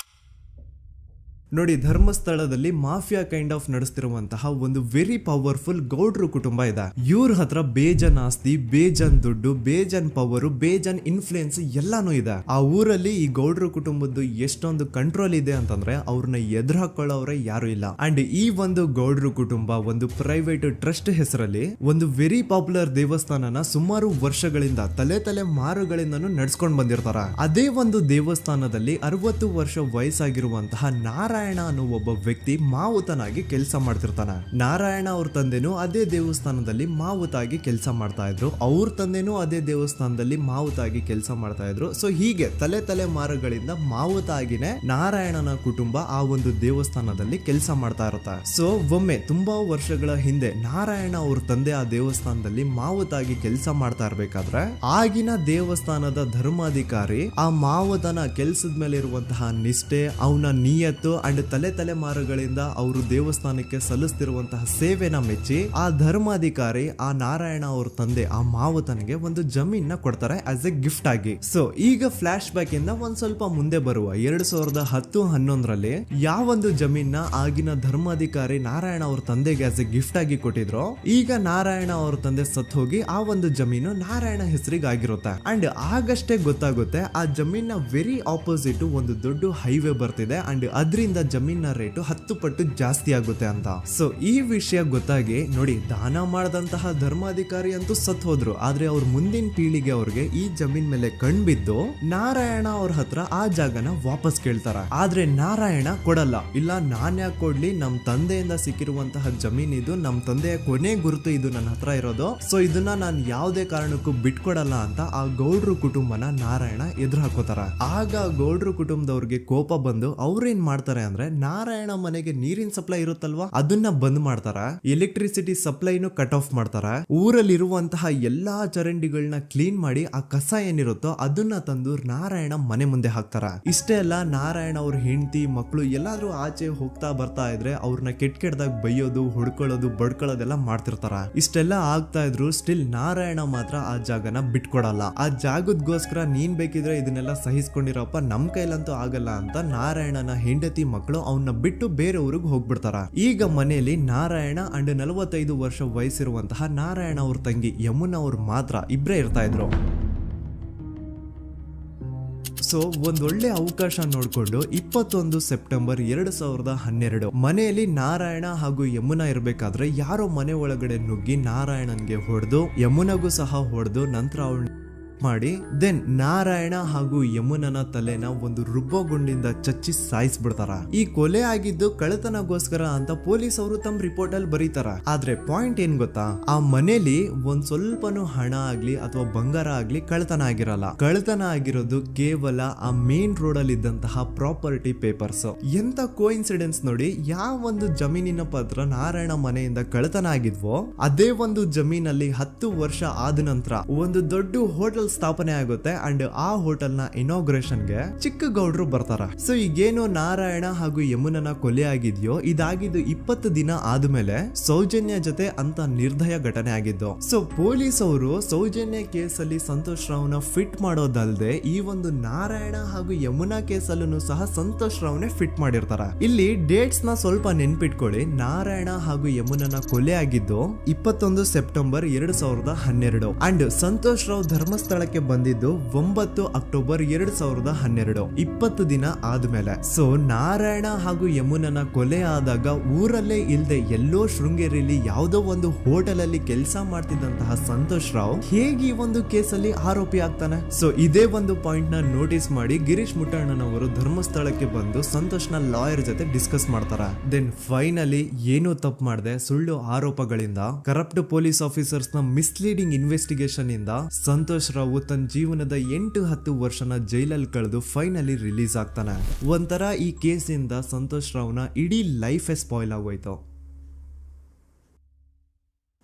Speaker 1: ನೋಡಿ, ಧರ್ಮಸ್ಥಳದಲ್ಲಿ ಮಾಫಿಯಾ ಕೈಂಡ್ ಆಫ್ ನಡೆಸ್ತಿರುವಂತಹ ಒಂದು ವೆರಿ ಪವರ್ಫುಲ್ ಗೌಡ್ರು ಕುಟುಂಬ ಇದೆ. ಇವ್ರ ಹತ್ರ ಬೇಜನ್ ಆಸ್ತಿ, ಬೇಜನ್ ದುಡ್ಡು, ಬೇಜನ್ ಪವರ್, ಬೇಜನ್ ಇನ್ಫ್ಲೂಯೆನ್ಸ್ ಎಲ್ಲಾನು ಇದೆ. ಆ ಊರಲ್ಲಿ ಈ ಗೌಡ್ರು ಕುಟುಂಬದ್ದು ಎಷ್ಟೊಂದು ಕಂಟ್ರೋಲ್ ಇದೆ ಅಂತಂದ್ರೆ ಅವ್ರನ್ನ ಎದುರು ಹಾಕೊಳ್ಳೋರೆ ಯಾರು ಇಲ್ಲ. ಅಂಡ್ ಈ ಒಂದು ಗೌಡ್ರು ಕುಟುಂಬ ಒಂದು ಪ್ರೈವೇಟ್ ಟ್ರಸ್ಟ್ ಹೆಸರಲ್ಲಿ ಒಂದು ವೆರಿ ಪಾಪ್ಯುಲರ್ ದೇವಸ್ಥಾನನ ಸುಮಾರು ವರ್ಷಗಳಿಂದ ತಲೆ ಮಾರುಗಳಿಂದನೂ ನಡ್ಸ್ಕೊಂಡ್ ಬಂದಿರ್ತಾರ. ಅದೇ ಒಂದು ದೇವಸ್ಥಾನದಲ್ಲಿ 60 ವರ್ಷ ವಯಸ್ಸಾಗಿರುವಂತಹ ನಾರಾಯಣ ಅನ್ನೋ ಒಬ್ಬ ವ್ಯಕ್ತಿ ಮಾವುತನಾಗಿ ಕೆಲಸ ಮಾಡ್ತಿರ್ತಾನೆ. ನಾರಾಯಣ ಅವ್ರ ತಂದೆನೂ ಅದೇ ದೇವಸ್ಥಾನದಲ್ಲಿ ಮಾವುತಾಗಿ ಕೆಲಸ ಮಾಡ್ತಾ ಇದ್ರು, ಅವ್ರ ತಂದೆನೂ ಅದೇ ದೇವಸ್ಥಾನದಲ್ಲಿ ಮಾವುತಾಗಿ ಕೆಲಸ ಮಾಡ್ತಾ ಇದ್ರು. ಸೊ ಹೀಗೆ ತಲೆ ಮಾರುಗಳಿಂದ ಮಾವುತ ಆಗಿನೇ ನಾರಾಯಣನ ಕುಟುಂಬ ಆ ಒಂದು ದೇವಸ್ಥಾನದಲ್ಲಿ ಕೆಲಸ ಮಾಡ್ತಾ ಇರುತ್ತೆ. ಸೊ ಒಮ್ಮೆ ತುಂಬಾ ವರ್ಷಗಳ ಹಿಂದೆ ನಾರಾಯಣ ಅವ್ರ ತಂದೆ ಆ ದೇವಸ್ಥಾನದಲ್ಲಿ ಮಾವುತಾಗಿ ಕೆಲಸ ಮಾಡ್ತಾ ಇರ್ಬೇಕಾದ್ರೆ ಆಗಿನ ದೇವಸ್ಥಾನದ ಧರ್ಮಾಧಿಕಾರಿ ಆ ಮಾವುತನ ಕೆಲ್ಸದ ಮೇಲೆ ಇರುವಂತಹ ನಿಷ್ಠೆ, ಅವನ ನಿಯತ್ತು ಅಂಡ್ ತಲೆಮಾರುಗಳಿಂದ ಅವರು ದೇವಸ್ಥಾನಕ್ಕೆ ಸಲ್ಲಿಸ್ತಿರುವಂತಹ ಸೇವೆನ ಮೆಚ್ಚಿ ಆ ಧರ್ಮಾಧಿಕಾರಿ ಆ ನಾರಾಯಣ ಅವ್ರ ತಂದೆ ಆ ಮಾವುತನಿಗೆ ಒಂದು ಜಮೀನ ಕೊಡ್ತಾರೆ ಆಸ್ ಎ ಗಿಫ್ಟ್ ಆಗಿ. ಸೊ ಈಗ ಫ್ಲಾಶ್ ಬ್ಯಾಕ್ ಇಂದ ಒಂದ್ ಸ್ವಲ್ಪ ಮುಂದೆ ಬರುವ 2010-11ರಲ್ಲಿ ಯಾವೊಂದು ಜಮೀನ ಆಗಿನ ಧರ್ಮಾಧಿಕಾರಿ ನಾರಾಯಣ ಅವ್ರ ತಂದೆಗೆ ಆಸ್ ಎ ಗಿಫ್ಟ್ ಆಗಿ ಕೊಟ್ಟಿದ್ರು, ಈಗ ನಾರಾಯಣ ಅವ್ರ ತಂದೆ ಸತ್ ಹೋಗಿ ಆ ಒಂದು ಜಮೀನು ನಾರಾಯಣ ಹೆಸರಿಗೆ ಆಗಿರುತ್ತೆ. ಅಂಡ್ ಆಗಷ್ಟೇ ಗೊತ್ತಾಗುತ್ತೆ ಆ ಜಮೀನ ವೆರಿ ಆಪೋಸಿಟ್ ಒಂದು ದೊಡ್ಡ ಹೈವೇ ಬರ್ತಿದೆ ಅಂಡ್ ಅದರಿಂದ ಜಮೀನ ರೇಟು 10 ಪಟ್ಟು ಜಾಸ್ತಿ ಆಗುತ್ತೆ ಅಂತ. ಸೊ ಈ ವಿಷಯ ಗೊತ್ತಾಗಿ ನೋಡಿ, ದಾನ ಮಾಡದಂತಹ ಧರ್ಮಾಧಿಕಾರಿ ಅಂತೂ ಸತ್ ಹೋದ್ರು, ಆದ್ರೆ ಅವ್ರ ಮುಂದಿನ ಪೀಳಿಗೆ ಅವ್ರಿಗೆ ಈ ಜಮೀನ್ ಮೇಲೆ ಕಣ್ಬಿದ್ದು ನಾರಾಯಣ ಅವ್ರ ಹತ್ರ ಆ ಜಾಗನ ವಾಪಸ್ ಕೇಳ್ತಾರ. ಆದ್ರೆ ನಾರಾಯಣ ಕೊಡಲ್ಲ. ಇಲ್ಲ, ನಾನ್ ಯಾಕೆ ಕೊಡ್ಲಿ, ನಮ್ ತಂದೆಯಿಂದ ಸಿಕ್ಕಿರುವಂತಹ ಜಮೀನ್ ಇದು, ನಮ್ ತಂದೆಯ ಕೊನೆ ಗುರುತು ಇದು ನನ್ನ ಹತ್ರ ಇರೋದು, ಸೊ ಇದನ್ನ ನಾನು ಯಾವುದೇ ಕಾರಣಕ್ಕೂ ಬಿಟ್ಕೊಡಲ್ಲ ಅಂತ ಆ ಗೌಡ್ರು ಕುಟುಂಬನ ನಾರಾಯಣ ಎದುರು ಹಾಕೋತಾರ. ಆಗ ಗೌಡ್ರು ಕುಟುಂಬದವ್ರಿಗೆ ಕೋಪ ಬಂದು ಅವ್ರೇನ್ ಮಾಡ್ತಾರೆ ಅಂದ್ರೆ, ನಾರಾಯಣ ಮನೆಗೆ ನೀರಿನ ಸಪ್ಲೈ ಇರುತ್ತಲ್ವಾ ಅದನ್ನ ಬಂದ್ ಮಾಡ್ತಾರ, ಎಲೆಕ್ಟ್ರಿಸಿಟಿ ಸಪ್ಲೈನು ಕಟ್ ಆಫ್ ಮಾಡ್ತಾರ, ಊರಲ್ಲಿರುವಂತಹ ಎಲ್ಲಾ ಚರಂಡಿಗಳನ್ನ ಕ್ಲೀನ್ ಮಾಡಿ ಆ ಕಸ ಏನಿರುತ್ತೋ ಅದನ್ನ ತಂದು ನಾರಾಯಣ ಮನೆ ಮುಂದೆ ಹಾಕ್ತಾರ. ಇಷ್ಟೇ ಅಲ್ಲ, ನಾರಾಯಣ ಅವ್ರ ಹೆಂಡತಿ ಮಕ್ಕಳು ಎಲ್ಲಾದ್ರೂ ಆಚೆ ಹೋಗ್ತಾ ಬರ್ತಾ ಇದ್ರೆ ಅವ್ರನ್ನ ಕೆಟ್ಟದಾಗ ಬೈಯೋದು, ಹೊಡ್ಕೊಳ್ಳೋದು, ಬಡ್ಕೊಳ್ಳೋದೆಲ್ಲ ಮಾಡ್ತಿರ್ತಾರ. ಇಷ್ಟೆಲ್ಲ ಆಗ್ತಾ ಇದ್ರು ಸ್ಟಿಲ್ ನಾರಾಯಣ ಮಾತ್ರ ಆ ಜಾಗನ ಬಿಟ್ಕೊಡಲ್ಲ. ಆ ಜಾಗದ್ಗೋಸ್ಕರ ನೀನ್ ಬೇಕಿದ್ರೆ ಇದನ್ನೆಲ್ಲ ಸಹಿಸ್ಕೊಂಡಿರಪ್ಪ, ನಮ್ ಕೈಲಂತೂ ಆಗಲ್ಲ ಅಂತ ನಾರಾಯಣನ ಹೆಂಡತಿ ಮಕ್ಕಳು ಅವನ್ನ ಬಿಟ್ಟು ಬೇರೆ ಊರಿಗೆ ಹೋಗ್ಬಿಡ್ತಾರ. ಈಗ ಮನೆಯಲ್ಲಿ ನಾರಾಯಣ ಅಂಡ್ 45 ವರ್ಷ ವಯಸ್ಸಿರುವಂತಹ ನಾರಾಯಣ ಅವ್ರ ತಂಗಿ ಯಮುನಾ ಅವ್ರು ಮಾತ್ರ ಇಬ್ರೇ ಇರ್ತಾ ಇದ್ರು. ಸೊ ಒಂದೊಳ್ಳೆ ಅವಕಾಶ ನೋಡ್ಕೊಂಡು 21 ಸೆಪ್ಟೆಂಬರ್ 2012 ಮನೆಯಲ್ಲಿ ನಾರಾಯಣ ಹಾಗೂ ಯಮುನಾ ಇರ್ಬೇಕಾದ್ರೆ ಯಾರೋ ಮನೆ ಒಳಗಡೆ ನುಗ್ಗಿ ನಾರಾಯಣನ್ಗೆ ಹೊಡೆದು ಯಮುನಾಗೂ ಸಹ ಹೊಡೆದು ನಂತರ ಅವಳು ಮಾಡಿ ದೆನ್ ನಾರಾಯಣ ಹಾಗೂ ಯಮುನನ ತಲೆನ ಒಂದು ರುಬ್ಬಗುಂಡಿಂದ ಚಚ್ಚಿ ಸಾಯಿಸ್ಬಿಡ್ತಾರ. ಈ ಕೊಲೆ ಆಗಿದ್ದು ಕಳ್ಳತನಗೋಸ್ಕರ ಅಂತ ಪೊಲೀಸ್ ಅವರು ತಮ್ಮ ರಿಪೋರ್ಟ್ ಅಲ್ಲಿ ಬರೀತಾರ. ಆದ್ರೆ ಪಾಯಿಂಟ್ ಏನ್ ಗೊತ್ತಾ, ಆ ಮನೇಲಿ ಒಂದ್ ಸ್ವಲ್ಪನೂ ಹಣ ಆಗ್ಲಿ ಅಥವಾ ಬಂಗಾರ ಆಗ್ಲಿ ಕಳ್ಳತನ ಆಗಿರಲ್ಲ. ಕಳ್ಳತನ ಆಗಿರೋದು ಕೇವಲ ಆ ಮೇನ್ ರೋಡ್ ಅಲ್ಲಿ ಇದ್ದಂತಹ ಪ್ರಾಪರ್ಟಿ ಪೇಪರ್ಸ್. ಎಂತ ಕೋಇನ್ಸಿಡೆನ್ಸ್ ನೋಡಿ, ಯಾವ ಒಂದು ಜಮೀನಿನ ಪತ್ರ ನಾರಾಯಣ ಮನೆಯಿಂದ ಕಳ್ಳತನ ಆಗಿದ್ವೋ ಅದೇ ಒಂದು ಜಮೀನಲ್ಲಿ 10 ವರ್ಷ ಆದ ನಂತರ ಒಂದು ದೊಡ್ಡ ಹೋಟೆಲ್ ಸ್ಥಾಪನೆ ಆಗುತ್ತೆ ಅಂಡ್ ಆ ಹೋಟೆಲ್ ನ ಇನಾಗ್ರೇಷನ್ ಗೆ ಚಿಕ್ಕ ಗೌಡ್ರು ಬರ್ತಾರ. ಸೊ ಈಗೇನು ನಾರಾಯಣ ಹಾಗೂ ಯಮುನನ ಕೊಲೆ ಆಗಿದ್ಯೋ ಇದಾಗಿದ್ದು 20 ದಿನ ಆದ್ಮೇಲೆ ಸೌಜನ್ಯ ಜೊತೆ ಅಂತ ನಿರ್ದಯ ಘಟನೆ ಆಗಿದ್ದು. ಸೊ ಪೊಲೀಸ್ ಅವರು ಸೌಜನ್ಯ ಕೇಸಲ್ಲಿ ಸಂತೋಷ್ ರಾವ್ನ ಫಿಟ್ ಮಾಡೋದಲ್ದೆ ಈ ಒಂದು ನಾರಾಯಣ ಹಾಗೂ ಯಮುನಾ ಕೇಸಲ್ಲೂ ಸಹ ಸಂತೋಷ್ ರಾವ್ನೆ ಫಿಟ್ ಮಾಡಿರ್ತಾರ. ಇಲ್ಲಿ ಡೇಟ್ಸ್ ನ ಸ್ವಲ್ಪ ನೆನ್ಪಿಟ್ಕೊಳ್ಳಿ. ನಾರಾಯಣ ಹಾಗೂ ಯಮುನನ ಕೊಲೆ ಆಗಿದ್ದು 21 ಸೆಪ್ಟೆಂಬರ್ 2012 ಅಂಡ್ ಸಂತೋಷ್ ರಾವ್ ಧರ್ಮಸ್ಥಳಕ್ಕೆ ಬಂದಿದ್ದು 9 ಅಕ್ಟೋಬರ್ 2012, 20 ದಿನ ಆದ್ಮೇಲೆ. ಸೊ ನಾರಾಯಣ ಹಾಗೂ ಯಮುನನ ಕೊಲೆ ಆದಾಗ ಊರಲ್ಲೇ ಇಲ್ದೆ ಎಲ್ಲೋ ಶೃಂಗೇರಿಯಲ್ಲಿ ಯಾವುದೋ ಒಂದು ಹೋಟೆಲ್ ಅಲ್ಲಿ ಕೆಲಸ ಮಾಡ್ತಿದ್ದಂತಹ ಸಂತೋಷ್ ರಾವ್ ಹೇಗೆ ಈ ಒಂದು ಕೇಸಲ್ಲಿ ಆರೋಪಿ ಆಗ್ತಾನೆ? ಸೊ ಇದೇ ಒಂದು ಪಾಯಿಂಟ್ ನ ನೋಟಿಸ್ ಮಾಡಿ ಗಿರೀಶ್ ಮುಟ್ಟಣ್ಣನವರು ಧರ್ಮಸ್ಥಳಕ್ಕೆ ಬಂದು ಸಂತೋಷ್ ನ ಲಾಯರ್ ಜೊತೆ ಡಿಸ್ಕಸ್ ಮಾಡ್ತಾರ. ದೆನ್ ಫೈನಲಿ ಏನೋ ತಪ್ಪು ಮಾಡದೆ ಸುಳ್ಳು ಆರೋಪಗಳಿಂದ ಕರಪ್ಟ್ ಪೊಲೀಸ್ ಆಫೀಸರ್ಸ್ ನ ಮಿಸ್ಲೀಡಿಂಗ್ ಇನ್ವೆಸ್ಟಿಗೇಷನ್ ಇಂದ ಸಂತೋಷ್ ರಾವ್ ತನ್ನ ಜೀವನದ 8-10 ವರ್ಷನ ಜೈಲಲ್ಲಿ ಕಳೆದು ಫೈನಲಿ ರಿಲೀಸ್ ಆಗ್ತಾನೆ. ಒಂಥರ ಈ ಕೇಸಿಂದ ಸಂತೋಷ್ ರಾವ್ನ ಇಡೀ ಲೈಫೇ ಸ್ಪಾಯ್ಲ್ ಆಗೋಯ್ತು.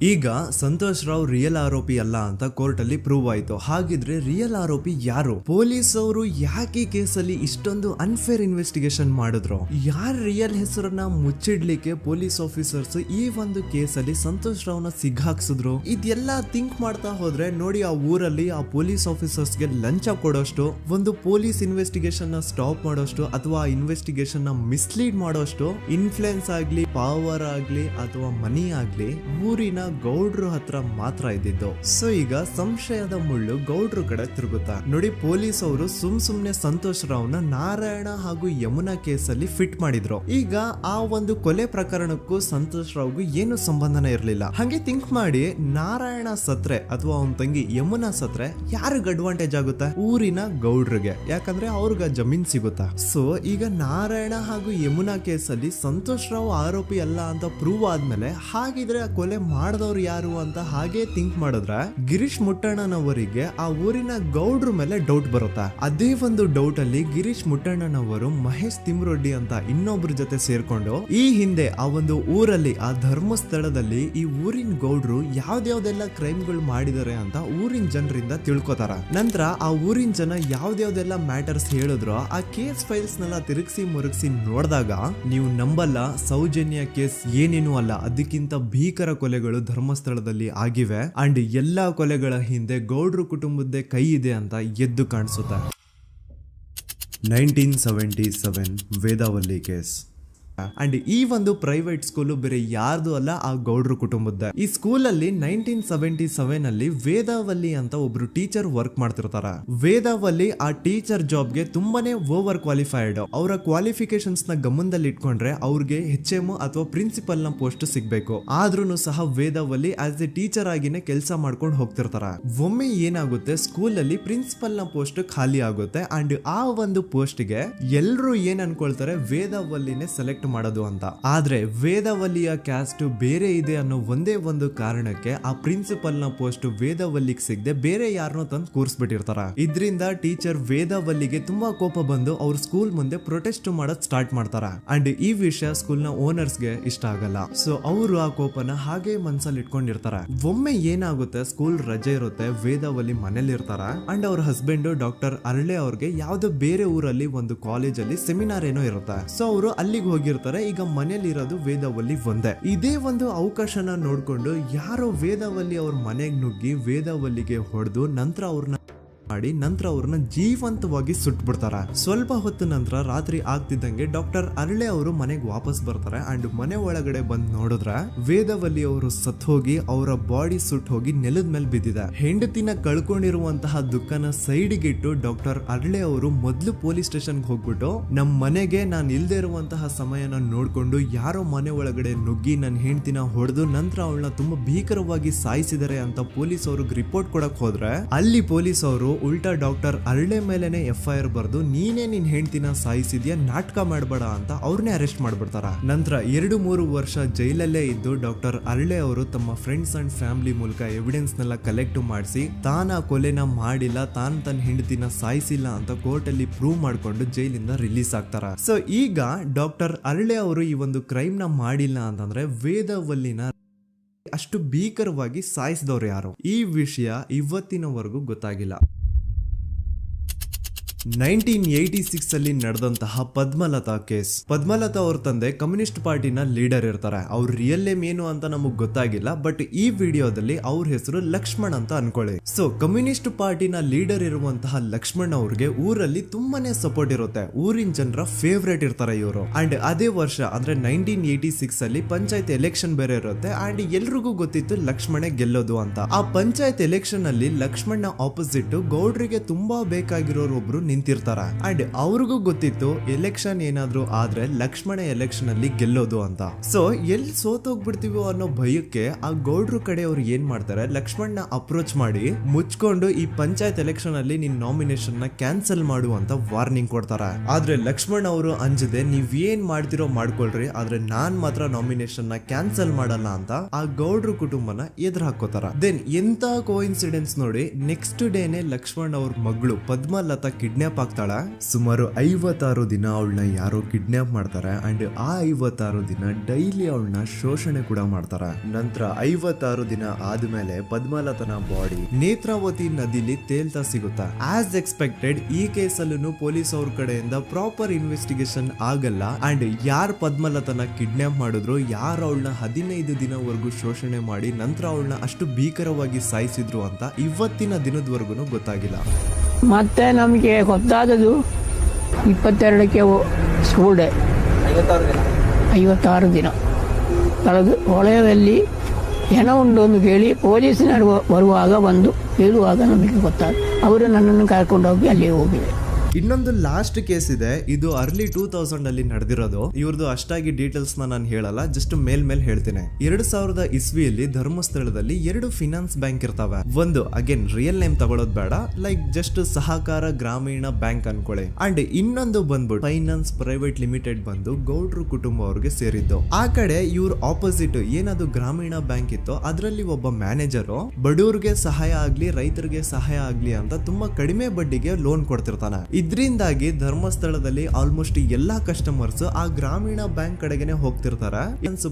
Speaker 1: ಈಗ ಸಂತೋಷ್ ರಾವ್ ರಿಯಲ್ ಆರೋಪಿ ಅಲ್ಲ ಅಂತ ಕೋರ್ಟ್ ಅಲ್ಲಿ ಪ್ರೂವ್ ಆಯ್ತು. ಹಾಗಿದ್ರೆ ರಿಯಲ್ ಆರೋಪಿ ಯಾರು? ಪೊಲೀಸ್ ಅವರು ಯಾಕೆ ಕೇಸಲ್ಲಿ ಇಷ್ಟೊಂದು ಅನ್ಫೇರ್ ಇನ್ವೆಸ್ಟಿಗೇಷನ್ ಮಾಡಿದ್ರು? ಯಾರ ರಿಯಲ್ ಹೆಸರನ್ನ ಮುಚ್ಚಿಡ್ಲಿಕ್ಕೆ ಪೊಲೀಸ್ ಆಫೀಸರ್ಸ್ ಈ ಒಂದು ಕೇಸಲ್ಲಿ ಸಂತೋಷ್ ರಾವ್ನ ಸಿಗ್ಹಾಕ್ಸಿದ್ರು? ಇದೆಲ್ಲ ಥಿಂಕ್ ಮಾಡ್ತಾ ಹೋದ್ರೆ ನೋಡಿ, ಆ ಊರಲ್ಲಿ ಆ ಪೊಲೀಸ್ ಆಫೀಸರ್ಸ್ಗೆ ಲಂಚ ಕೊಡೋಷ್ಟು, ಒಂದು ಪೊಲೀಸ್ ಇನ್ವೆಸ್ಟಿಗೇಷನ್ ನ ಸ್ಟಾಪ್ ಮಾಡೋಷ್ಟು ಅಥವಾ ಇನ್ವೆಸ್ಟಿಗೇಷನ್ ನ ಮಿಸ್ಲೀಡ್ ಮಾಡೋಷ್ಟು ಇನ್ಫ್ಲುಯೆನ್ಸ್ ಆಗ್ಲಿ, ಪವರ್ ಆಗ್ಲಿ ಅಥವಾ ಮನಿ ಆಗ್ಲಿ ಊರಿನ ಗೌಡ್ರು ಹತ್ರ ಮಾತ್ರ ಇದ್ದಿದ್ದು. ಸೊ ಈಗ ಸಂಶಯದ ಮುಳ್ಳು ಗೌಡ್ರು ಕಡೆ ತಿರುಗುತ್ತಾ. ನೋಡಿ, ಪೊಲೀಸ್ ಅವರು ಸುಮ್ನೆ ಸಂತೋಷ್ ರಾವ್ನ ನಾರಾಯಣ ಹಾಗೂ ಯಮುನಾ ಕೇಸಲ್ಲಿ ಫಿಟ್ ಮಾಡಿದ್ರು. ಈಗ ಆ ಒಂದು ಕೊಲೆ ಪ್ರಕರಣಕ್ಕೂ ಸಂತೋಷ್ ರಾವ್ಗೂ ಏನು ಸಂಬಂಧನೇ ಇರ್ಲಿಲ್ಲ. ಹಂಗೆ ಥಿಂಕ್ ಮಾಡಿ, ನಾರಾಯಣ ಸತ್ರೆ ಅಥವಾ ಅವನ ತಂಗಿ ಯಮುನಾ ಸತ್ರೆ ಯಾರಿಗ ಅಡ್ವಾಂಟೇಜ್ ಆಗುತ್ತೆ? ಊರಿನ ಗೌಡ್ರಿಗೆ, ಯಾಕಂದ್ರೆ ಅವ್ರಿಗೆ ಜಮೀನ್ ಸಿಗುತ್ತಾ. ಸೊ ಈಗ ನಾರಾಯಣ ಹಾಗೂ ಯಮುನಾ ಕೇಸಲ್ಲಿ ಸಂತೋಷ್ ರಾವ್ ಆರೋಪಿ ಅಲ್ಲ ಅಂತ ಪ್ರೂವ್ ಆದ್ಮೇಲೆ ಹಾಗಿದ್ರೆ ಆ ಕೊಲೆ ಮಾಡ್ದವ್ರು ಯಾರು ಅಂತ ಹಾಗೆ ಥಿಂಕ್ ಮಾಡಿದ್ರೆ ಗಿರೀಶ್ ಮುಟ್ಟಣ್ಣನವರಿಗೆ ಆ ಊರಿನ ಗೌಡ್ರ ಮೇಲೆ ಡೌಟ್ ಬರುತ್ತೆ. ಅದೇ ಒಂದು ಡೌಟ್ ಅಲ್ಲಿ ಗಿರೀಶ್ ಮುಟ್ಟಣ್ಣನವರು ಮಹೇಶ್ ತಿಮ್ರೊಡ್ಡಿ ಅಂತ ಇನ್ನೊಬ್ರ ಜೊತೆ ಸೇರ್ಕೊಂಡು ಈ ಹಿಂದೆ ಆ ಒಂದು ಊರಲ್ಲಿ ಆ ಧರ್ಮಸ್ಥಳದಲ್ಲಿ ಈ ಊರಿನ ಗೌಡ್ರು ಯಾವ್ದಾವ್ದೆಲ್ಲ ಕ್ರೈಮ್ ಗಳು ಮಾಡಿದಾರೆ ಅಂತ ಊರಿನ ಜನರಿಂದ ತಿಳ್ಕೊತಾರ. ನಂತರ ಆ ಊರಿನ ಜನ ಯಾವ್ದಾವ್ದೆಲ್ಲ ಮ್ಯಾಟರ್ಸ್ ಹೇಳಿದ್ರು ಆ ಕೇಸ್ ಫೈಲ್ಸ್ ನೆಲ್ಲ ತಿರುಗಿಸಿ ಮುರುಗಿಸಿ ನೋಡಿದಾಗ ನೀವು ನಂಬಲ್ಲ, ಸೌಜನ್ಯ ಕೇಸ್ ಏನೇನು ಅಲ್ಲ, ಅದಕ್ಕಿಂತ ಭೀಕರ ಕೊಲೆಗಳು ಧರ್ಮಸ್ಥಳದಲ್ಲಿ ಆಗಿವೆ ಅಂಡ್ ಎಲ್ಲಾ ಕೊಲೆಗಳ ಹಿಂದೆ ಗೌಡ್ರು ಕುಟುಂಬದ್ದೇ ಕೈ ಇದೆ ಅಂತ ಎದ್ದು ಕಾಣಿಸುತ್ತೆ. 1977 ವೇದಾವಲ್ಲಿ ಕೇಸ್. ಅಂಡ್ ಈ ಒಂದು ಪ್ರೈವೇಟ್ ಸ್ಕೂಲು ಬೇರೆ ಯಾರ್ದು ಅಲ್ಲ, ಆ ಗೌಡ್ರು ಕುಟುಂಬದ. ಈ ಸ್ಕೂಲ್ ಅಲ್ಲಿ 1977 ಅಲ್ಲಿ ವೇದಾವಲ್ಲಿ ಅಂತ ಒಬ್ರು ಟೀಚರ್ ವರ್ಕ್ ಮಾಡ್ತಿರ್ತಾರ. ವೇದಾವಲ್ಲಿ ಆ ಟೀಚರ್ ಜಾಬ್ ಗೆ ತುಂಬಾನೇ ಓವರ್ ಕ್ವಾಲಿಫೈಡ್. ಅವರ ಕ್ವಾಲಿಫಿಕೇಶನ್ಸ್ ನ ಗಮನದಲ್ಲಿ ಇಟ್ಕೊಂಡ್ರೆ ಅವ್ರಿಗೆ HM ಅಥವಾ ಪ್ರಿನ್ಸಿಪಲ್ ನ ಪೋಸ್ಟ್ ಸಿಗ್ಬೇಕು. ಆದ್ರೂ ಸಹ ವೇದಾವಲ್ಲಿ ಆಸ್ ಎ ಟೀಚರ್ ಆಗಿನೇ ಕೆಲಸ ಮಾಡ್ಕೊಂಡು ಹೋಗ್ತಿರ್ತಾರ. ಒಮ್ಮೆ ಏನಾಗುತ್ತೆ, ಸ್ಕೂಲ್ ಅಲ್ಲಿ ಪ್ರಿನ್ಸಿಪಲ್ ನ ಪೋಸ್ಟ್ ಖಾಲಿ ಆಗುತ್ತೆ ಅಂಡ್ ಆ ಒಂದು ಪೋಸ್ಟ್ ಗೆ ಎಲ್ರು ಏನ್ ಅನ್ಕೊಳ್ತಾರೆ, ವೇದಾವಲ್ಲಿನೇ ಸೆಲೆಕ್ಟ್ ಮಾಡೋದು ಅಂತ. ಆದ್ರೆ ವೇದಾವಲ್ಲಿಯ ಕ್ಯಾಸ್ಟ್ ಬೇರೆ ಇದೆ ಅನ್ನೋ ಒಂದೇ ಒಂದು ಕಾರಣಕ್ಕೆ ಆ ಪ್ರಿನ್ಸಿಪಲ್ ನ ಪೋಸ್ಟ್ ವೇದಾವಲ್ಲಿಗೆ ಸಿಗದೆ ಬೇರೆ ಯಾರನ್ನೋ ತಂದು ಕೂರಿಸ್ಬಿಟ್ಟಿರ್ತಾರ. ಇದರಿಂದ ಟೀಚರ್ ವೇದಾವಲ್ಲಿಗೆ ತುಂಬಾ ಕೋಪ ಬಂದು ಅವ್ರ ಸ್ಕೂಲ್ ಮುಂದೆ ಪ್ರೊಟೆಸ್ಟ್ ಮಾಡೋದ್ ಸ್ಟಾರ್ಟ್ ಮಾಡ್ತಾರ. ಅಂಡ್ ಈ ವಿಷಯ ಸ್ಕೂಲ್ ನ ಓನರ್ಸ್ ಗೆ ಇಷ್ಟ ಆಗಲ್ಲ. ಸೊ ಅವರು ಆ ಕೋಪನ ಹಾಗೆ ಮನ್ಸಲ್ಲಿ ಇಟ್ಕೊಂಡಿರ್ತಾರೆ. ಒಮ್ಮೆ ಏನಾಗುತ್ತೆ, ಸ್ಕೂಲ್ ರಜೆ ಇರುತ್ತೆ, ವೇದಾವಲ್ಲಿ ಮನೇಲಿ ಇರ್ತಾರ ಅಂಡ್ ಅವ್ರ ಹಸ್ಬೆಂಡ್ ಡಾಕ್ಟರ್ ಅರಳೆ ಅವ್ರಿಗೆ ಯಾವ್ದೋ ಬೇರೆ ಊರಲ್ಲಿ ಒಂದು ಕಾಲೇಜ್ ಅಲ್ಲಿ ಸೆಮಿನಾರ್ ಏನೋ ಇರುತ್ತೆ. ಸೊ ಅವರು ಅಲ್ಲಿಗೆ ಹೋಗಿರ್ತಾರೆ. ಈಗ ಮನೇಲಿ ಇರೋದು ವೇದಾವಲ್ಲಿ ಒಂದೇ. ಇದೇ ಒಂದು ಅವಕಾಶನ ನೋಡ್ಕೊಂಡು ಯಾರೋ ವೇದಾವಲ್ಲಿ ಅವ್ರ ಮನೆಗೆ ನುಗ್ಗಿ ವೇದಾವಲ್ಲಿಗೆ ಹೊಡೆದು ನಂತರ ಅವ್ರನ್ನ ಜೀವಂತವಾಗಿ ಸುಟ್ಬಿಡ್ತಾರ. ಸ್ವಲ್ಪ ಹೊತ್ತು ನಂತರ ರಾತ್ರಿ ಆಗ್ತಿದ್ದಂಗೆ ಡಾಕ್ಟರ್ ಅರಳೆ ಅವರು ಮನೆಗೆ ವಾಪಸ್ ಬರ್ತಾರೆ ಅಂಡ್ ಮನೆ ಒಳಗಡೆ ಬಂದ್ ನೋಡಿದ್ರೆ ವೇದಾವಲ್ಲಿ ಅವರು ಸತ್ ಹೋಗಿ ಅವರ ಬಾಡಿ ಸುಟ್ ಹೋಗಿ ನೆಲದ ಮೇಲೆ ಬಿದ್ದಿದೆ. ಹೆಂಡತಿನ ಕಳ್ಕೊಂಡಿರುವಂತಹ ದುಃಖನ ಸೈಡ್ಗೆ ಇಟ್ಟು ಡಾಕ್ಟರ್ ಅರಳೆ ಅವರು ಮೊದ್ಲು ಪೊಲೀಸ್ ಸ್ಟೇಷನ್ ಹೋಗ್ಬಿಟ್ಟು ನಮ್ ಮನೆಗೆ ನಾನ್ ಇಲ್ದೇ ಇರುವಂತಹ ಸಮಯನ ನೋಡ್ಕೊಂಡು ಯಾರೋ ಮನೆ ಒಳಗಡೆ ನುಗ್ಗಿ ನನ್ನ ಹೆಂಡತಿನ ಹೊಡೆದು ನಂತರ ಅವಳನ್ನ ತುಂಬಾ ಭೀಕರವಾಗಿ ಸಾಯಿಸಿದರೆ ಅಂತ ಪೊಲೀಸ್ ಅವ್ರಿಗೆ ರಿಪೋರ್ಟ್ ಕೊಡಕ್ ಹೋದ್ರೆ ಅಲ್ಲಿ ಪೊಲೀಸ್ ಅವರು ಉಲ್ಟಾ ಡಾಕ್ಟರ್ ಅರಳೆ ಮೇಲೆನೆ FIR ಬರ್ದು ನೀನೇ ನಿನ್ ಹೆಂಡತಿನ ಸಾಯಿಸಿದ್ಯಾ, ನಾಟಕ ಮಾಡಬೇಡ ಅಂತ ಅವ್ರನ್ನೇ ಅರೆಸ್ಟ್ ಮಾಡ್ಬಿಡ್ತಾರ. ನಂತರ 2-3 ವರ್ಷ ಜೈಲಲ್ಲೇ ಇದ್ದು ಡಾಕ್ಟರ್ ಅರಳೆ ಅವರು ತಮ್ಮ ಫ್ರೆಂಡ್ಸ್ ಅಂಡ್ ಫ್ಯಾಮಿಲಿ ಮೂಲಕ ಎವಿಡೆನ್ಸ್ ನೆಲ್ಲ ಕಲೆಕ್ಟ್ ಮಾಡಿಸಿ ತಾನ ಕೊಲೆನ ಮಾಡಿಲ್ಲ, ತನ್ನ ಹೆಂಡತಿನ ಸಾಯಿಸಿಲ್ಲ ಅಂತ ಕೋರ್ಟ್ ಅಲ್ಲಿ ಪ್ರೂವ್ ಮಾಡ್ಕೊಂಡು ಜೈಲಿಂದ ರಿಲೀಸ್ ಆಗ್ತಾರ. ಸೊ ಈಗ ಡಾಕ್ಟರ್ ಅರಳೆ ಅವರು ಈ ಒಂದು ಕ್ರೈಮ್ ನ ಮಾಡಿಲ್ಲ ಅಂತಂದ್ರೆ ವೇದಾವಲ್ಲಿನ ಅಷ್ಟು ಭೀಕರವಾಗಿ ಸಾಯಿಸಿದವ್ರು ಯಾರು, ಈ ವಿಷಯ ಇವತ್ತಿನವರೆಗೂ ಗೊತ್ತಾಗಿಲ್ಲ. 1986 ಅಲ್ಲಿ ನಡೆದಂತಹ ಪದ್ಮಲತಾ ಕೇಸ್. ಪದ್ಮಲತಾ ಅವ್ರ ತಂದೆ ಕಮ್ಯುನಿಸ್ಟ್ ಪಾರ್ಟಿನ ಲೀಡರ್ ಇರ್ತಾರೆ. ಅವ್ರ ರಿಯಲ್ ನೇಮ್ ಏನು ಅಂತ ನಮಗ್ ಗೊತ್ತಾಗಿಲ್ಲ, ಬಟ್ ಈ ವಿಡಿಯೋದಲ್ಲಿ ಅವ್ರ ಹೆಸರು ಲಕ್ಷ್ಮಣ್ ಅಂತ ಅನ್ಕೊಳ್ಳಿ. ಸೊ ಕಮ್ಯುನಿಸ್ಟ್ ಪಾರ್ಟಿನ ಲೀಡರ್ ಇರುವಂತಹ ಲಕ್ಷ್ಮಣ್ ಅವ್ರಿಗೆ ಊರಲ್ಲಿ ತುಂಬಾನೇ ಸಪೋರ್ಟ್ ಇರುತ್ತೆ, ಊರಿನ ಜನರ ಫೇವ್ರೇಟ್ ಇರ್ತಾರೆ ಇವರು. ಅಂಡ್ ಅದೇ ವರ್ಷ ಅಂದ್ರೆ 1986 ಅಲ್ಲಿ ಪಂಚಾಯತ್ ಎಲೆಕ್ಷನ್ ಬೇರೆ ಇರುತ್ತೆ ಅಂಡ್ ಎಲ್ರಿಗೂ ಗೊತ್ತಿತ್ತು ಲಕ್ಷ್ಮಣೆ ಗೆಲ್ಲೋದು ಅಂತ. ಆ ಪಂಚಾಯತ್ ಎಲೆಕ್ಷನ್ ಅಲ್ಲಿ ಲಕ್ಷ್ಮಣ್ ಆಪೋಸಿಟ್ ಗೌಡ್ರಿಗೆ ತುಂಬಾ ಬೇಕಾಗಿರೋರು ಒಬ್ರು ನಿಂತಿರ್ತಾರ ಅಂಡ್ ಅವ್ರಿಗೂ ಗೊತ್ತಿತ್ತು ಎಲೆಕ್ಷನ್ ಏನಾದ್ರು ಆದ್ರೆ ಲಕ್ಷ್ಮಣ ಎಲೆಕ್ಷನ್ ಅಲ್ಲಿ ಗೆಲ್ಲೋದು ಅಂತ. ಸೊ ಎಲ್ಲಿ ಸೋತೋಗ್ಬಿಡ್ತೀವೋ ಅನ್ನೋ ಭಯಕ್ಕೆ ಆ ಗೌಡ್ರು ಕಡೆ ಅವ್ರು ಏನ್ ಮಾಡ್ತಾರೆ, ಲಕ್ಷ್ಮಣ್ನ ಅಪ್ರೋಚ್ ಮಾಡಿ ಮುಚ್ಕೊಂಡು ಈ ಪಂಚಾಯತ್ ಎಲೆಕ್ಷನ್ ಅಲ್ಲಿ ನಿನ್ ನಾಮಿನೇಷನ್ ನ ಕ್ಯಾನ್ಸಲ್ ಮಾಡು ಅಂತ ವಾರ್ನಿಂಗ್ ಕೊಡ್ತಾರ. ಆದ್ರೆ ಲಕ್ಷ್ಮಣ್ ಅವರು ಅಂಜದೆ ನೀವ್ ಏನ್ ಮಾಡ್ತಿರೋ ಮಾಡ್ಕೊಳ್ರಿ, ಆದ್ರೆ ನಾನ್ ಮಾತ್ರ ನಾಮಿನೇಷನ್ ನ ಕ್ಯಾನ್ಸಲ್ ಮಾಡಲ್ಲ ಅಂತ ಆ ಗೌಡ್ರು ಕುಟುಂಬನ ಎದುರು ಹಾಕೋತಾರ. ದೆನ್ ಎಂತ ಕೋಇನ್ಸಿಡೆನ್ಸ್ ನೋಡಿ, ನೆಕ್ಸ್ಟ್ ಡೇನೆ ಲಕ್ಷ್ಮಣ್ ಅವ್ರ ಮಗಳು ಪದ್ಮಲತಾ ಕಿಡ್ನಾಪ್ ಆಗ್ತಾಳ. ಸುಮಾರು 56 ದಿನ ಅವಳನ್ನ ಯಾರೋ ಕಿಡ್ನಾಪ್ ಮಾಡ್ತಾರೆ ಅಂಡ್ ಆ 56 ದಿನ ಡೈಲಿ ಅವಳನ್ನ ಶೋಷಣೆ ಕೂಡ ಮಾಡ್ತಾರ. ನಂತರ 56 ದಿನ ಆದ್ಮೇಲೆ ಪದ್ಮಲತನ ಬಾಡಿ ನೇತ್ರಾವತಿ ನದಿಲಿ ತೇಲ್ತಾ ಸಿಗುತ್ತಾ. ಆಸ್ ಎಕ್ಸ್ಪೆಕ್ಟೆಡ್ ಈ ಕೇಸಲ್ಲೂ ಪೊಲೀಸ್ ಅವ್ರ ಕಡೆಯಿಂದ ಪ್ರಾಪರ್ ಇನ್ವೆಸ್ಟಿಗೇಷನ್ ಆಗಲ್ಲ ಅಂಡ್ ಯಾರ್ ಪದ್ಮಲತನ ಕಿಡ್ನಾಪ್ ಮಾಡಿದ್ರು, ಯಾರು ಅವಳನ್ನ 15 ದಿನವರೆಗೂ ಶೋಷಣೆ ಮಾಡಿ ನಂತರ ಅವಳನ್ನ ಅಷ್ಟು ಭೀಕರವಾಗಿ ಸಾಯಿಸಿದ್ರು ಅಂತ ಇವತ್ತಿನ ದಿನದವರೆಗೂ ಗೊತ್ತಾಗಿಲ್ಲ.
Speaker 2: ಮತ್ತೆ ನಮಗೆ ಗೊತ್ತಾದದು 22ಕ್ಕೆ ಸ್ಕೂಲ್ ಡೇ 56 ದಿನ ಕಳೆದು ಹೊಳೆಯಲ್ಲಿ ಹೆಣ ಉಂಡು ಅಂತ ಕೇಳಿ ಪೊಲೀಸಿನವರು ಬರುವಾಗ ಬಂದು ಹೇಳುವಾಗ ನಮಗೆ ಗೊತ್ತಾದ. ಅವರು ನನ್ನನ್ನು ಕರ್ಕೊಂಡೋಗಿ ಅಲ್ಲಿ ಹೋಗಿವೆ.
Speaker 1: ಇನ್ನೊಂದು ಲಾಸ್ಟ್ ಕೇಸ್ ಇದೆ, ಇದು ಅರ್ಲಿ 2000 ಅಲ್ಲಿ ನಡೆದಿರೋದು. ಇವ್ರದ್ದು ಅಷ್ಟಾಗಿ ಡೀಟೇಲ್ಸ್ ನಾನು ಹೇಳಲ್ಲ, ಜಸ್ಟ್ ಮೇಲ್ ಹೇಳ್ತೀನಿ. 2000 ಇಸ್ವಿಯಲ್ಲಿ ಧರ್ಮಸ್ಥಳದಲ್ಲಿ 2 ಫಿನಾನ್ಸ್ ಬ್ಯಾಂಕ್ ಇರ್ತಾವೆ. ಒಂದು ಅಗೇನ್ ರಿಯಲ್ ನೇಮ್ ತಗೊಳ್ಳೋದು ಬೇಡ, ಲೈಕ್ ಜಸ್ಟ್ ಸಹಕಾರ ಗ್ರಾಮೀಣ ಬ್ಯಾಂಕ್ ಅನ್ಕೊಳ್ಳಿ. ಅಂಡ್ ಇನ್ನೊಂದು ಬಂದ್ಬಿಟ್ಟು ಫೈನಾನ್ಸ್ ಪ್ರೈವೇಟ್ ಲಿಮಿಟೆಡ್ ಬಂದು ಗೌಡ್ರು ಕುಟುಂಬ ಅವ್ರಿಗೆ ಸೇರಿದ್ದು. ಆ ಕಡೆ ಇವ್ರ ಆಪೋಸಿಟ್ ಏನದು ಗ್ರಾಮೀಣ ಬ್ಯಾಂಕ್ ಇತ್ತು, ಅದರಲ್ಲಿ ಒಬ್ಬ ಮ್ಯಾನೇಜರು ಬಡವ್ರಿಗೆ ಸಹಾಯ ಆಗ್ಲಿ ರೈತರಿಗೆ ಸಹಾಯ ಆಗ್ಲಿ ಅಂತ ತುಂಬಾ ಕಡಿಮೆ ಬಡ್ಡಿಗೆ ಲೋನ್ ಕೊಡ್ತಿರ್ತಾನೆ. ಇದರಿಂದಾಗಿ ಧರ್ಮಸ್ಥಳದಲ್ಲಿ ಆಲ್ಮೋಸ್ಟ್ ಎಲ್ಲಾ ಕಸ್ಟಮರ್ಸ್ ಆ ಗ್ರಾಮೀಣ ಬ್ಯಾಂಕ್ ಕಡೆಗೆ ಹೋಗ್ತಿರ್ತಾರೆ,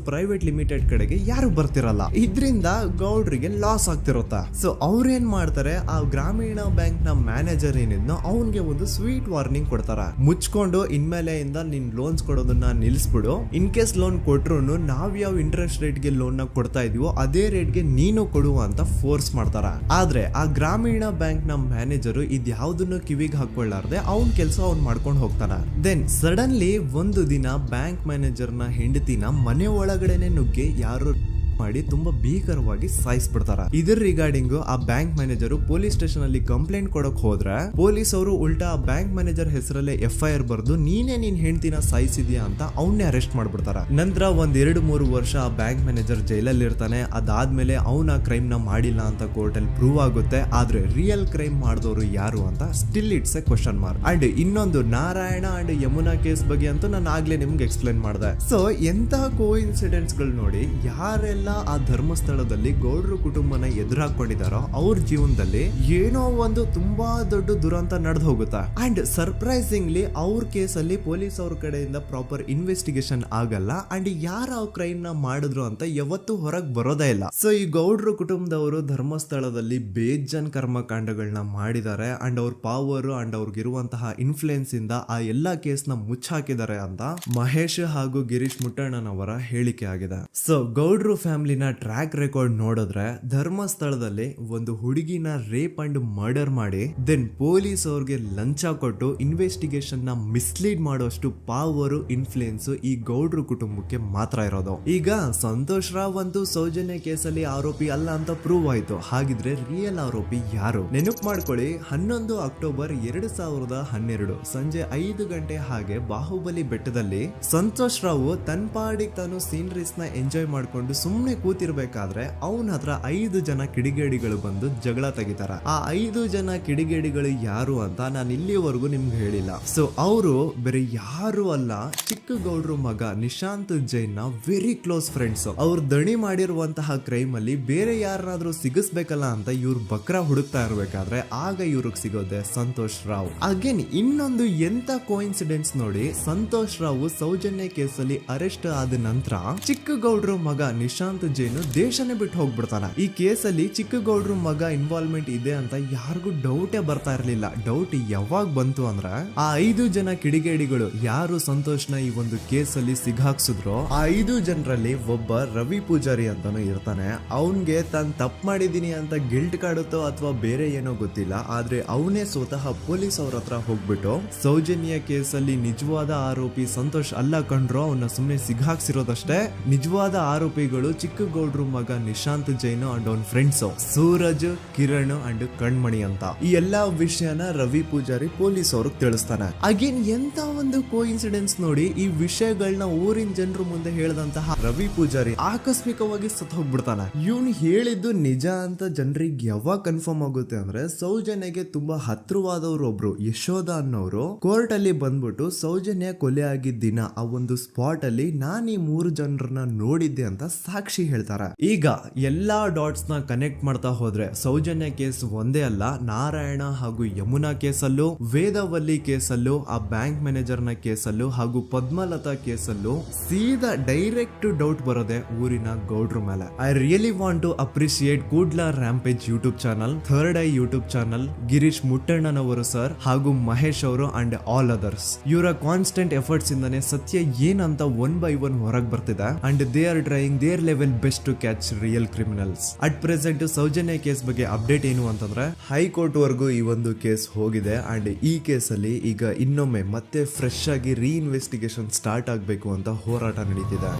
Speaker 1: ಪ್ರೈವೇಟ್ ಲಿಮಿಟೆಡ್ ಕಡೆಗೆ ಯಾರು ಬರ್ತಿರಲ್ಲ. ಇದರಿಂದ ಗೌಡ್ರಿಗೆ ಲಾಸ್ ಆಗ್ತಿರುತ್ತಾ. ಸೊ ಅವ್ರೇನ್ ಮಾಡ್ತಾರೆ, ಆ ಗ್ರಾಮೀಣ ಬ್ಯಾಂಕ್ ನ ಮ್ಯಾನೇಜರ್ ಏನಿದ್ನೋ ಅವನ್ಗೆ ಒಂದು ಸ್ವೀಟ್ ವಾರ್ನಿಂಗ್ ಕೊಡ್ತಾರ, ಮುಚ್ಕೊಂಡು ಇನ್ಮೇಲೆ ಇಂದ ನಿನ್ ಲೋನ್ಸ್ ಕೊಡೋದನ್ನ ನಿಲ್ಸ್ಬಿಡು. ಇನ್ ಕೇಸ್ ಲೋನ್ ಕೊಟ್ರು ನಾವ್ ಯಾವ ಇಂಟ್ರೆಸ್ಟ್ ರೇಟ್ ಗೆ ಲೋನ್ ನ ಕೊಡ್ತಾ ಇದೀವೋ ಅದೇ ರೇಟ್ ಗೆ ನೀನು ಕೊಡುವ ಅಂತ ಫೋರ್ಸ್ ಮಾಡ್ತಾರ. ಆದ್ರೆ ಆ ಗ್ರಾಮೀಣ ಬ್ಯಾಂಕ್ ನ ಮ್ಯಾನೇಜರ್ ಇದ್ಯಾವುದನ್ನು ಕಿವಿಗೆ ಹಾಕೊಳ್ಳಾರ್ದೆ ಅವನ್ ಕೆಲಸ ಅವ್ನ್ ಮಾಡ್ಕೊಂಡು ಹೋಗ್ತಾನ. ದೆನ್ ಸಡನ್ಲಿ ಒಂದು ದಿನ ಬ್ಯಾಂಕ್ ಮ್ಯಾನೇಜರ್ ನ ಹೆಂಡತಿನ ಮನೆ ಒಳಗಡೆನೆ ನುಗ್ಗಿ ಯಾರು ಮಾಡಿ ತುಂಬಾ ಭೀಕರವಾಗಿ ಸಾಯಿಸ್ಬಿಡ್ತಾರ. ಇದರ ರಿಗಾರ್ಡಿಂಗ್ ಆ ಬ್ಯಾಂಕ್ ಮ್ಯಾನೇಜರ್ ಪೊಲೀಸ್ ಸ್ಟೇಷನ್ ಅಲ್ಲಿ ಕಂಪ್ಲೇಂಟ್ ಕೊಡಕ್ ಹೋದ್ರೆ ಪೊಲೀಸ್ ಅವರು ಉಲ್ಟಾ ಆ ಬ್ಯಾಂಕ್ ಮ್ಯಾನೇಜರ್ ಹೆಸರಲ್ಲೇ FIR ಬರ್ದು ನೀನೇ ನಿನ್ ಹೆಂಡತಿನ ಸಾಯಿಸಿದ್ಯಾ ಅಂತ ಅವನ್ನೇ ಅರೆಸ್ಟ್ ಮಾಡ್ಬಿಡ್ತಾರ. ನಂತರ 1-2-3 ವರ್ಷ ಆ ಬ್ಯಾಂಕ್ ಮ್ಯಾನೇಜರ್ ಜೈಲಲ್ಲಿ ಇರ್ತಾನೆ. ಅದಾದ್ಮೇಲೆ ಅವನ ಕ್ರೈಮ್ ನ ಮಾಡಿಲ್ಲ ಅಂತ ಕೋರ್ಟ್ ಅಲ್ಲಿ ಪ್ರೂವ್ ಆಗುತ್ತೆ. ಆದ್ರೆ ರಿಯಲ್ ಕ್ರೈಮ್ ಮಾಡಿದವರು ಯಾರು ಅಂತ still it's A question mark. And ಇನ್ನೊಂದು ನಾರಾಯಣ ಅಂಡ್ ಯಮುನಾ ಕೇಸ್ ಬಗ್ಗೆ ಅಂತೂ ನಾನು ಆಗ್ಲೇ ನಿಮ್ಗೆ ಎಕ್ಸ್ಪ್ಲೇನ್ ಮಾಡಿದೆ. ಸೊ ಎಂತಹ ಕೋ ಇನ್ಸಿಡೆಂಟ್ಸ್ ಗಳು ನೋಡಿ, ಯಾರೆಲ್ಲ ಆ ಧರ್ಮಸ್ಥಳದಲ್ಲಿ ಗೌಡ್ರು ಕುಟುಂಬನ ಎದುರಾಕೊಂಡಿದಾರೋ ಅವ್ರ ಜೀವನದಲ್ಲಿ ಏನೋ ಒಂದು ತುಂಬಾ ದೊಡ್ಡ ದುರಂತ ನಡೆದು ಹೋಗುತ್ತಾ. ಅಂಡ್ ಸರ್ಪ್ರೈಸಿಂಗ್ಲಿ ಅವ್ರ ಕೇಸಲ್ಲಿ ಪೊಲೀಸ್ ಅವ್ರ ಕಡೆಯಿಂದ ಪ್ರಾಪರ್ ಇನ್ವೆಸ್ಟಿಗೇಷನ್ ಆಗಲ್ಲ. ಅಂಡ್ ಯಾರ ಆ ಕ್ರೈಮ್ ನ ಮಾಡಿದ್ರು ಅಂತ ಯಾವತ್ತೂ ಹೊರಗೆ ಬರೋದೇ ಇಲ್ಲ. ಸೊ ಈ ಗೌಡ್ರು ಕುಟುಂಬದವರು ಧರ್ಮಸ್ಥಳದಲ್ಲಿ ಬೇಜನ್ ಕರ್ಮಕಾಂಡಗಳನ್ನ ಮಾಡಿದ್ದಾರೆ. ಅಂಡ್ ಅವ್ರ ಪವರ್ ಅಂಡ್ ಅವ್ರಿಗಿರುವಂತಹ ಇನ್ಫ್ಲೂಯೆನ್ಸ್ ಇಂದ ಆ ಎಲ್ಲಾ ಕೇಸ್ ನ ಮುಚ್ಚಾಕಿದ್ದಾರೆ ಅಂತ ಮಹೇಶ್ ಹಾಗೂ ಗಿರೀಶ್ ಮುಟ್ಟಣ್ಣನವರ ಹೇಳಿಕೆ ಆಗಿದೆ. ಸೊ ಗೌಡ್ರು ಫ್ಯಾಮಿಲಿನ ಟ್ರ್ಯಾಕ್ ರೆಕಾರ್ಡ್ ನೋಡಿದ್ರೆ ಧರ್ಮಸ್ಥಳದಲ್ಲಿ ಒಂದು ಹುಡುಗಿನ ರೇಪ್ ಅಂಡ್ ಮರ್ಡರ್ ಮಾಡಿ ದೆನ್ ಪೊಲೀಸ್ ಅವ್ರಿಗೆ ಲಂಚ ಕೊಟ್ಟು ಇನ್ವೆಸ್ಟಿಗೇಷನ್ ನ ಮಿಸ್ಲೀಡ್ ಮಾಡೋಷ್ಟು ಪವರ್ ಇನ್ಫ್ಲೂಯೆನ್ಸ್ ಈ ಗೌಡ್ರು ಕುಟುಂಬಕ್ಕೆ ಮಾತ್ರ ಇರೋದು. ಈಗ ಸಂತೋಷ್ ರಾವ್ ಅಂತೂ ಸೌಜನ್ಯ ಕೇಸಲ್ಲಿ ಆರೋಪಿ ಅಲ್ಲ ಅಂತ ಪ್ರೂವ್ ಆಯ್ತು. ಹಾಗಿದ್ರೆ ರಿಯಲ್ ಆರೋಪಿ ಯಾರು? ನೆನಪು ಮಾಡ್ಕೊಳ್ಳಿ, 11 ಅಕ್ಟೋಬರ್ 2012 ಸಂಜೆ 5 ಗಂಟೆ ಹಾಗೆ ಬಾಹುಬಲಿ ಬೆಟ್ಟದಲ್ಲಿ ಸಂತೋಷ್ ರಾವ್ ತನ್ನ ಪಾಡಿಗೆ ತಾನು ಸೀನರೀಸ್ ನ ಎಂಜಾಯ್ ಮಾಡ್ಕೊಂಡು ಸುಮ್ಮನೆ ಕೂತಿರ್ಬೇಕಾದ್ರೆ ಅವನ ಹತ್ರ 5 ಜನ ಕಿಡಿಗೇಡಿಗಳು ಬಂದು ಜಗಳ ತೆಗಿತಾರ. ಆ 5 ಜನ ಕಿಡಿಗೇಡಿಗಳು ಯಾರು ಅಂತ ನಾನು ಇಲ್ಲಿವರೆಗೂ ನಿಮ್ಗೆ ಹೇಳಿಲ್ಲ. ಸೊ ಅವರು ಬೇರೆ ಯಾರು ಅಲ್ಲ, ಚಿಕ್ಕ ಗೌಡ್ರು ಮಗ ನಿಶಾಂತ್ ಜೈನ್ ನ ವೆರಿ ಕ್ಲೋಸ್ ಫ್ರೆಂಡ್ಸ್. ಅವ್ರು ದಣಿ ಮಾಡಿರುವಂತಹ ಕ್ರೈಮ್ ಅಲ್ಲಿ ಬೇರೆ ಯಾರನ್ನಾದ್ರೂ ಸಿಗಿಸ್ಬೇಕಲ್ಲ ಅಂತ ಇವ್ರು ಬಕ್ರ ಹುಡುಕ್ತಾ ಇರ್ಬೇಕಾದ್ರೆ ಆಗ ಇವ್ರಿಗೆ ಸಿಗೋದೆ ಸಂತೋಷ್ ರಾವ್. ಅಗೇನ್ ಇನ್ನೊಂದು ಎಂತ ಕೋಇನ್ಸಿಡೆನ್ಸ್ ನೋಡಿ, ಸಂತೋಷ್ ರಾವ್ ಸೌಜನ್ಯ ಕೇಸಲ್ಲಿ ಅರೆಸ್ಟ್ ಆದ ನಂತರ ಚಿಕ್ಕ ಗೌಡ್ರು ಮಗ ನಿಶಾಂತ್ ಜೈನ್ ದೇಶನೇ ಬಿಟ್ಟು ಹೋಗ್ಬಿಡ್ತಾನೆ. ಈ ಕೇಸಲ್ಲಿ ಚಿಕ್ಕ ಗೌಡ್ರು ಮಗ ಇನ್ವಾಲ್ವ್ಮೆಂಟ್ ಇದೆ ಅಂತ ಯಾರಿಗೂ ಡೌಟೇ ಬರ್ತಾ ಇರ್ಲಿಲ್ಲ. ಡೌಟ್ ಯಾವಾಗ ಬಂತು ಅಂದ್ರೆ ಆ 5 ಜನ ಕಿಡಿಗೇಡಿಗಳು ಯಾರು ಸಂತೋಷ್ನ ಈ ಒಂದು ಕೇಸಲ್ಲಿ ಸಿಗಾಕ್ಸಿದ್ರು ಆ 5 ಜನರಲ್ಲಿ ಒಬ್ಬ ರವಿ ಪೂಜಾರಿ ಅಂತಾನು ಇರ್ತಾನೆ. ಅವನ್ಗೆ ತಾನು ತಪ್ಪು ಮಾಡಿದೀನಿ ಅಂತ ಗಿಲ್ಟ್ ಕಾಡುತ್ತೋ ಅಥವಾ ಬೇರೆ ಏನೋ ಗೊತ್ತಿಲ್ಲ, ಆದ್ರೆ ಅವನೇ ಸ್ವತಃ ಪೊಲೀಸ್ ಅವ್ರ ಹತ್ರ ಹೋಗ್ಬಿಟ್ಟು ಸೌಜನ್ಯ ಕೇಸಲ್ಲಿ ನಿಜವಾದ ಆರೋಪಿ ಸಂತೋಷ್ ಅಲ್ಲ ಕಂಡ್ರು, ಅವನ್ನ ಸುಮ್ನೆ ಸಿಗಾಕ್ಸಿರೋದಷ್ಟೇ, ನಿಜವಾದ ಆರೋಪಿಗಳು ಚಿಕ್ಕ ಗೌಡ್ರು ಮಗ ನಿಶಾಂತ್ ಜೈನ್ ಅಂಡ್ ಅವನ್ ಫ್ರೆಂಡ್ಸ್ ಸೂರಜ್, ಕಿರಣ್ ಅಂಡ್ ಕಣ್ಮಣಿ ಅಂತ. ಈ ಎಲ್ಲಾ ವಿಷಯನ ರವಿ ಪೂಜಾರಿ ಪೊಲೀಸ್ ಅವ್ರಿಗೆ ತಿಳಿಸ್ತಾನೆ. ಅಗೇನ್ ಎಂತ ಒಂದು ಕೋಇನ್ಸಿಡೆನ್ಸ್ ನೋಡಿ, ಈ ವಿಷಯಗಳನ್ನ ಊರಿನ ಜನರು ಮುಂದೆ ಹೇಳಿದಂತಹ ರವಿ ಪೂಜಾರಿ ಆಕಸ್ಮಿಕವಾಗಿ ಸತ್ ಹೋಗ್ಬಿಡ್ತಾನೆ. ಇವನು ಹೇಳಿದ್ದು ನಿಜ ಅಂತ ಜನರಿಗೆ ಯಾವಾಗ ಕನ್ಫರ್ಮ್ ಆಗುತ್ತೆ ಅಂದ್ರೆ ಸೌಜನ್ಯಗೆ ತುಂಬಾ ಹತ್ರವಾದವ್ರು ಒಬ್ರು ಯಶೋಧ ಅನ್ನೋರು ಕೋರ್ಟ್ ಅಲ್ಲಿ ಬಂದ್ಬಿಟ್ಟು ಸೌಜನ್ಯ ಕೊಲೆ ಆಗಿದ್ದ ದಿನ ಆ ಒಂದು ಸ್ಪಾಟ್ ಅಲ್ಲಿ ನಾನು ಈ 3 ಜನರನ್ನ ನೋಡಿದ್ದೆ ಅಂತ ಸಾಕ್ಷಿ ಹೇಳ್ತಾರೆ. ಈಗ ಎಲ್ಲಾ ಡಾಟ್ಸ್ ನ ಕನೆಕ್ಟ್ ಮಾಡ್ತಾ ಹೋದ್ರೆ ಸೌಜನ್ಯ ಕೇಸ್ ಒಂದೇ ಅಲ್ಲ, ನಾರಾಯಣ ಹಾಗೂ ಯಮುನಾ ಕೇಸಲ್ಲೂ, ವೇದವಲ್ಲಿ ಕೇಸಲ್ಲೂ, ಆ ಬ್ಯಾಂಕ್ ಮ್ಯಾನೇಜರ್ ನ ಕೇಸಲ್ಲೂ ಹಾಗೂ ಪದ್ಮಲತಾ ಕೇಸಲ್ಲೂ ಸೀದಾ ಡೈರೆಕ್ಟ್ ಡೌಟ್ ಬರೋದೆ ಊರಿನ ಗೌಡ್ರ ಮೇಲೆ. I really want to appreciate Kudla rampage YouTube channel, third eye YouTube channel, Girish ಮುಟ್ಟಣ್ಣನವರು ಸರ್ ಹಾಗೂ ಮಹೇಶ್ ಅವರು ಅಂಡ್ ಆಲ್ ಅದರ್ಸ್. ಇವರ ಕಾನ್ಸ್ಟೆಂಟ್ ಎಫರ್ಟ್ಸ್ ಇಂದಾನೆ ಸತ್ಯ ಏನಂತ 1 by 1 ಹೊರಗೆ ಬರ್ತಿದೆ and they are trying their level best to catch real criminals. At present Soujanya case ಬಗ್ಗೆ ಅಪ್ಡೇಟ್ ಏನು ಅಂತಂದ್ರೆ ಹೈಕೋರ್ಟ್ ವರೆಗೂ ಈ ಒಂದು ಕೇಸ್ ಹೋಗಿದೆ ಅಂಡ್ ಈ ಕೇಸಲ್ಲಿ ಈಗ ಇನ್ನೊಮ್ಮೆ ಮತ್ತೆ ಫ್ರೆಶ್ ಆಗಿ ರೀಇನ್ವೆಸ್ಟಿಗೇಷನ್ ಸ್ಟಾರ್ಟ್ ಆಗಬೇಕು ಅಂತ ಹೋರಾಟ ನಡೀತಿದೆ.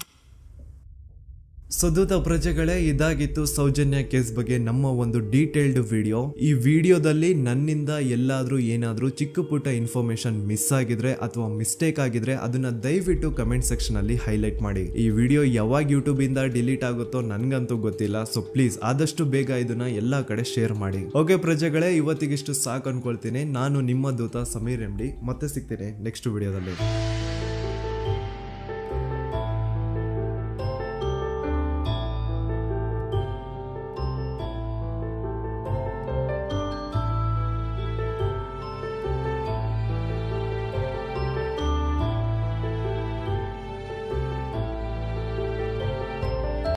Speaker 1: ಸದುತ ಪ್ರಜೆಗಳೇ, ಇದಾಗಿತ್ತು ಸೌಜನ್ಯ ಕೇಸ್ ಬಗ್ಗೆ ನಮ್ಮ ಒಂದು ಡೀಟೇಲ್ಡ್ ವಿಡಿಯೋ. ಈ ವಿಡಿಯೋದಲ್ಲಿ ನನ್ನಿಂದ ಎಲ್ಲಾದ್ರೂ ಏನಾದ್ರೂ ಚಿಕ್ಕ ಪುಟ್ಟ ಇನ್ಫಾರ್ಮೇಶನ್ ಮಿಸ್ ಆಗಿದ್ರೆ ಅಥವಾ ಮಿಸ್ಟೇಕ್ ಆಗಿದ್ರೆ ಅದನ್ನ ದಯವಿಟ್ಟು ಕಮೆಂಟ್ ಸೆಕ್ಷನ್ ಅಲ್ಲಿ ಹೈಲೈಟ್ ಮಾಡಿ. ಈ ವಿಡಿಯೋ ಯಾವಾಗ ಯೂಟ್ಯೂಬ್ ಇಂದ ಡಿಲೀಟ್ ಆಗುತ್ತೋ ನನ್ಗಂತೂ ಗೊತ್ತಿಲ್ಲ. ಸೊ ಪ್ಲೀಸ್ ಆದಷ್ಟು ಬೇಗ ಇದನ್ನ ಎಲ್ಲಾ ಕಡೆ ಶೇರ್ ಮಾಡಿ. ಓಕೆ ಪ್ರಜೆಗಳೇ, ಇವತ್ತಿಗಿಷ್ಟು ಸಾಕು ಅನ್ಕೊಳ್ತೀನಿ. ನಾನು ನಿಮ್ಮ ದೂತ ಸಮೀರ್ MD. ಮತ್ತೆ ಸಿಗ್ತೀನಿ ನೆಕ್ಸ್ಟ್ ವಿಡಿಯೋದಲ್ಲಿ.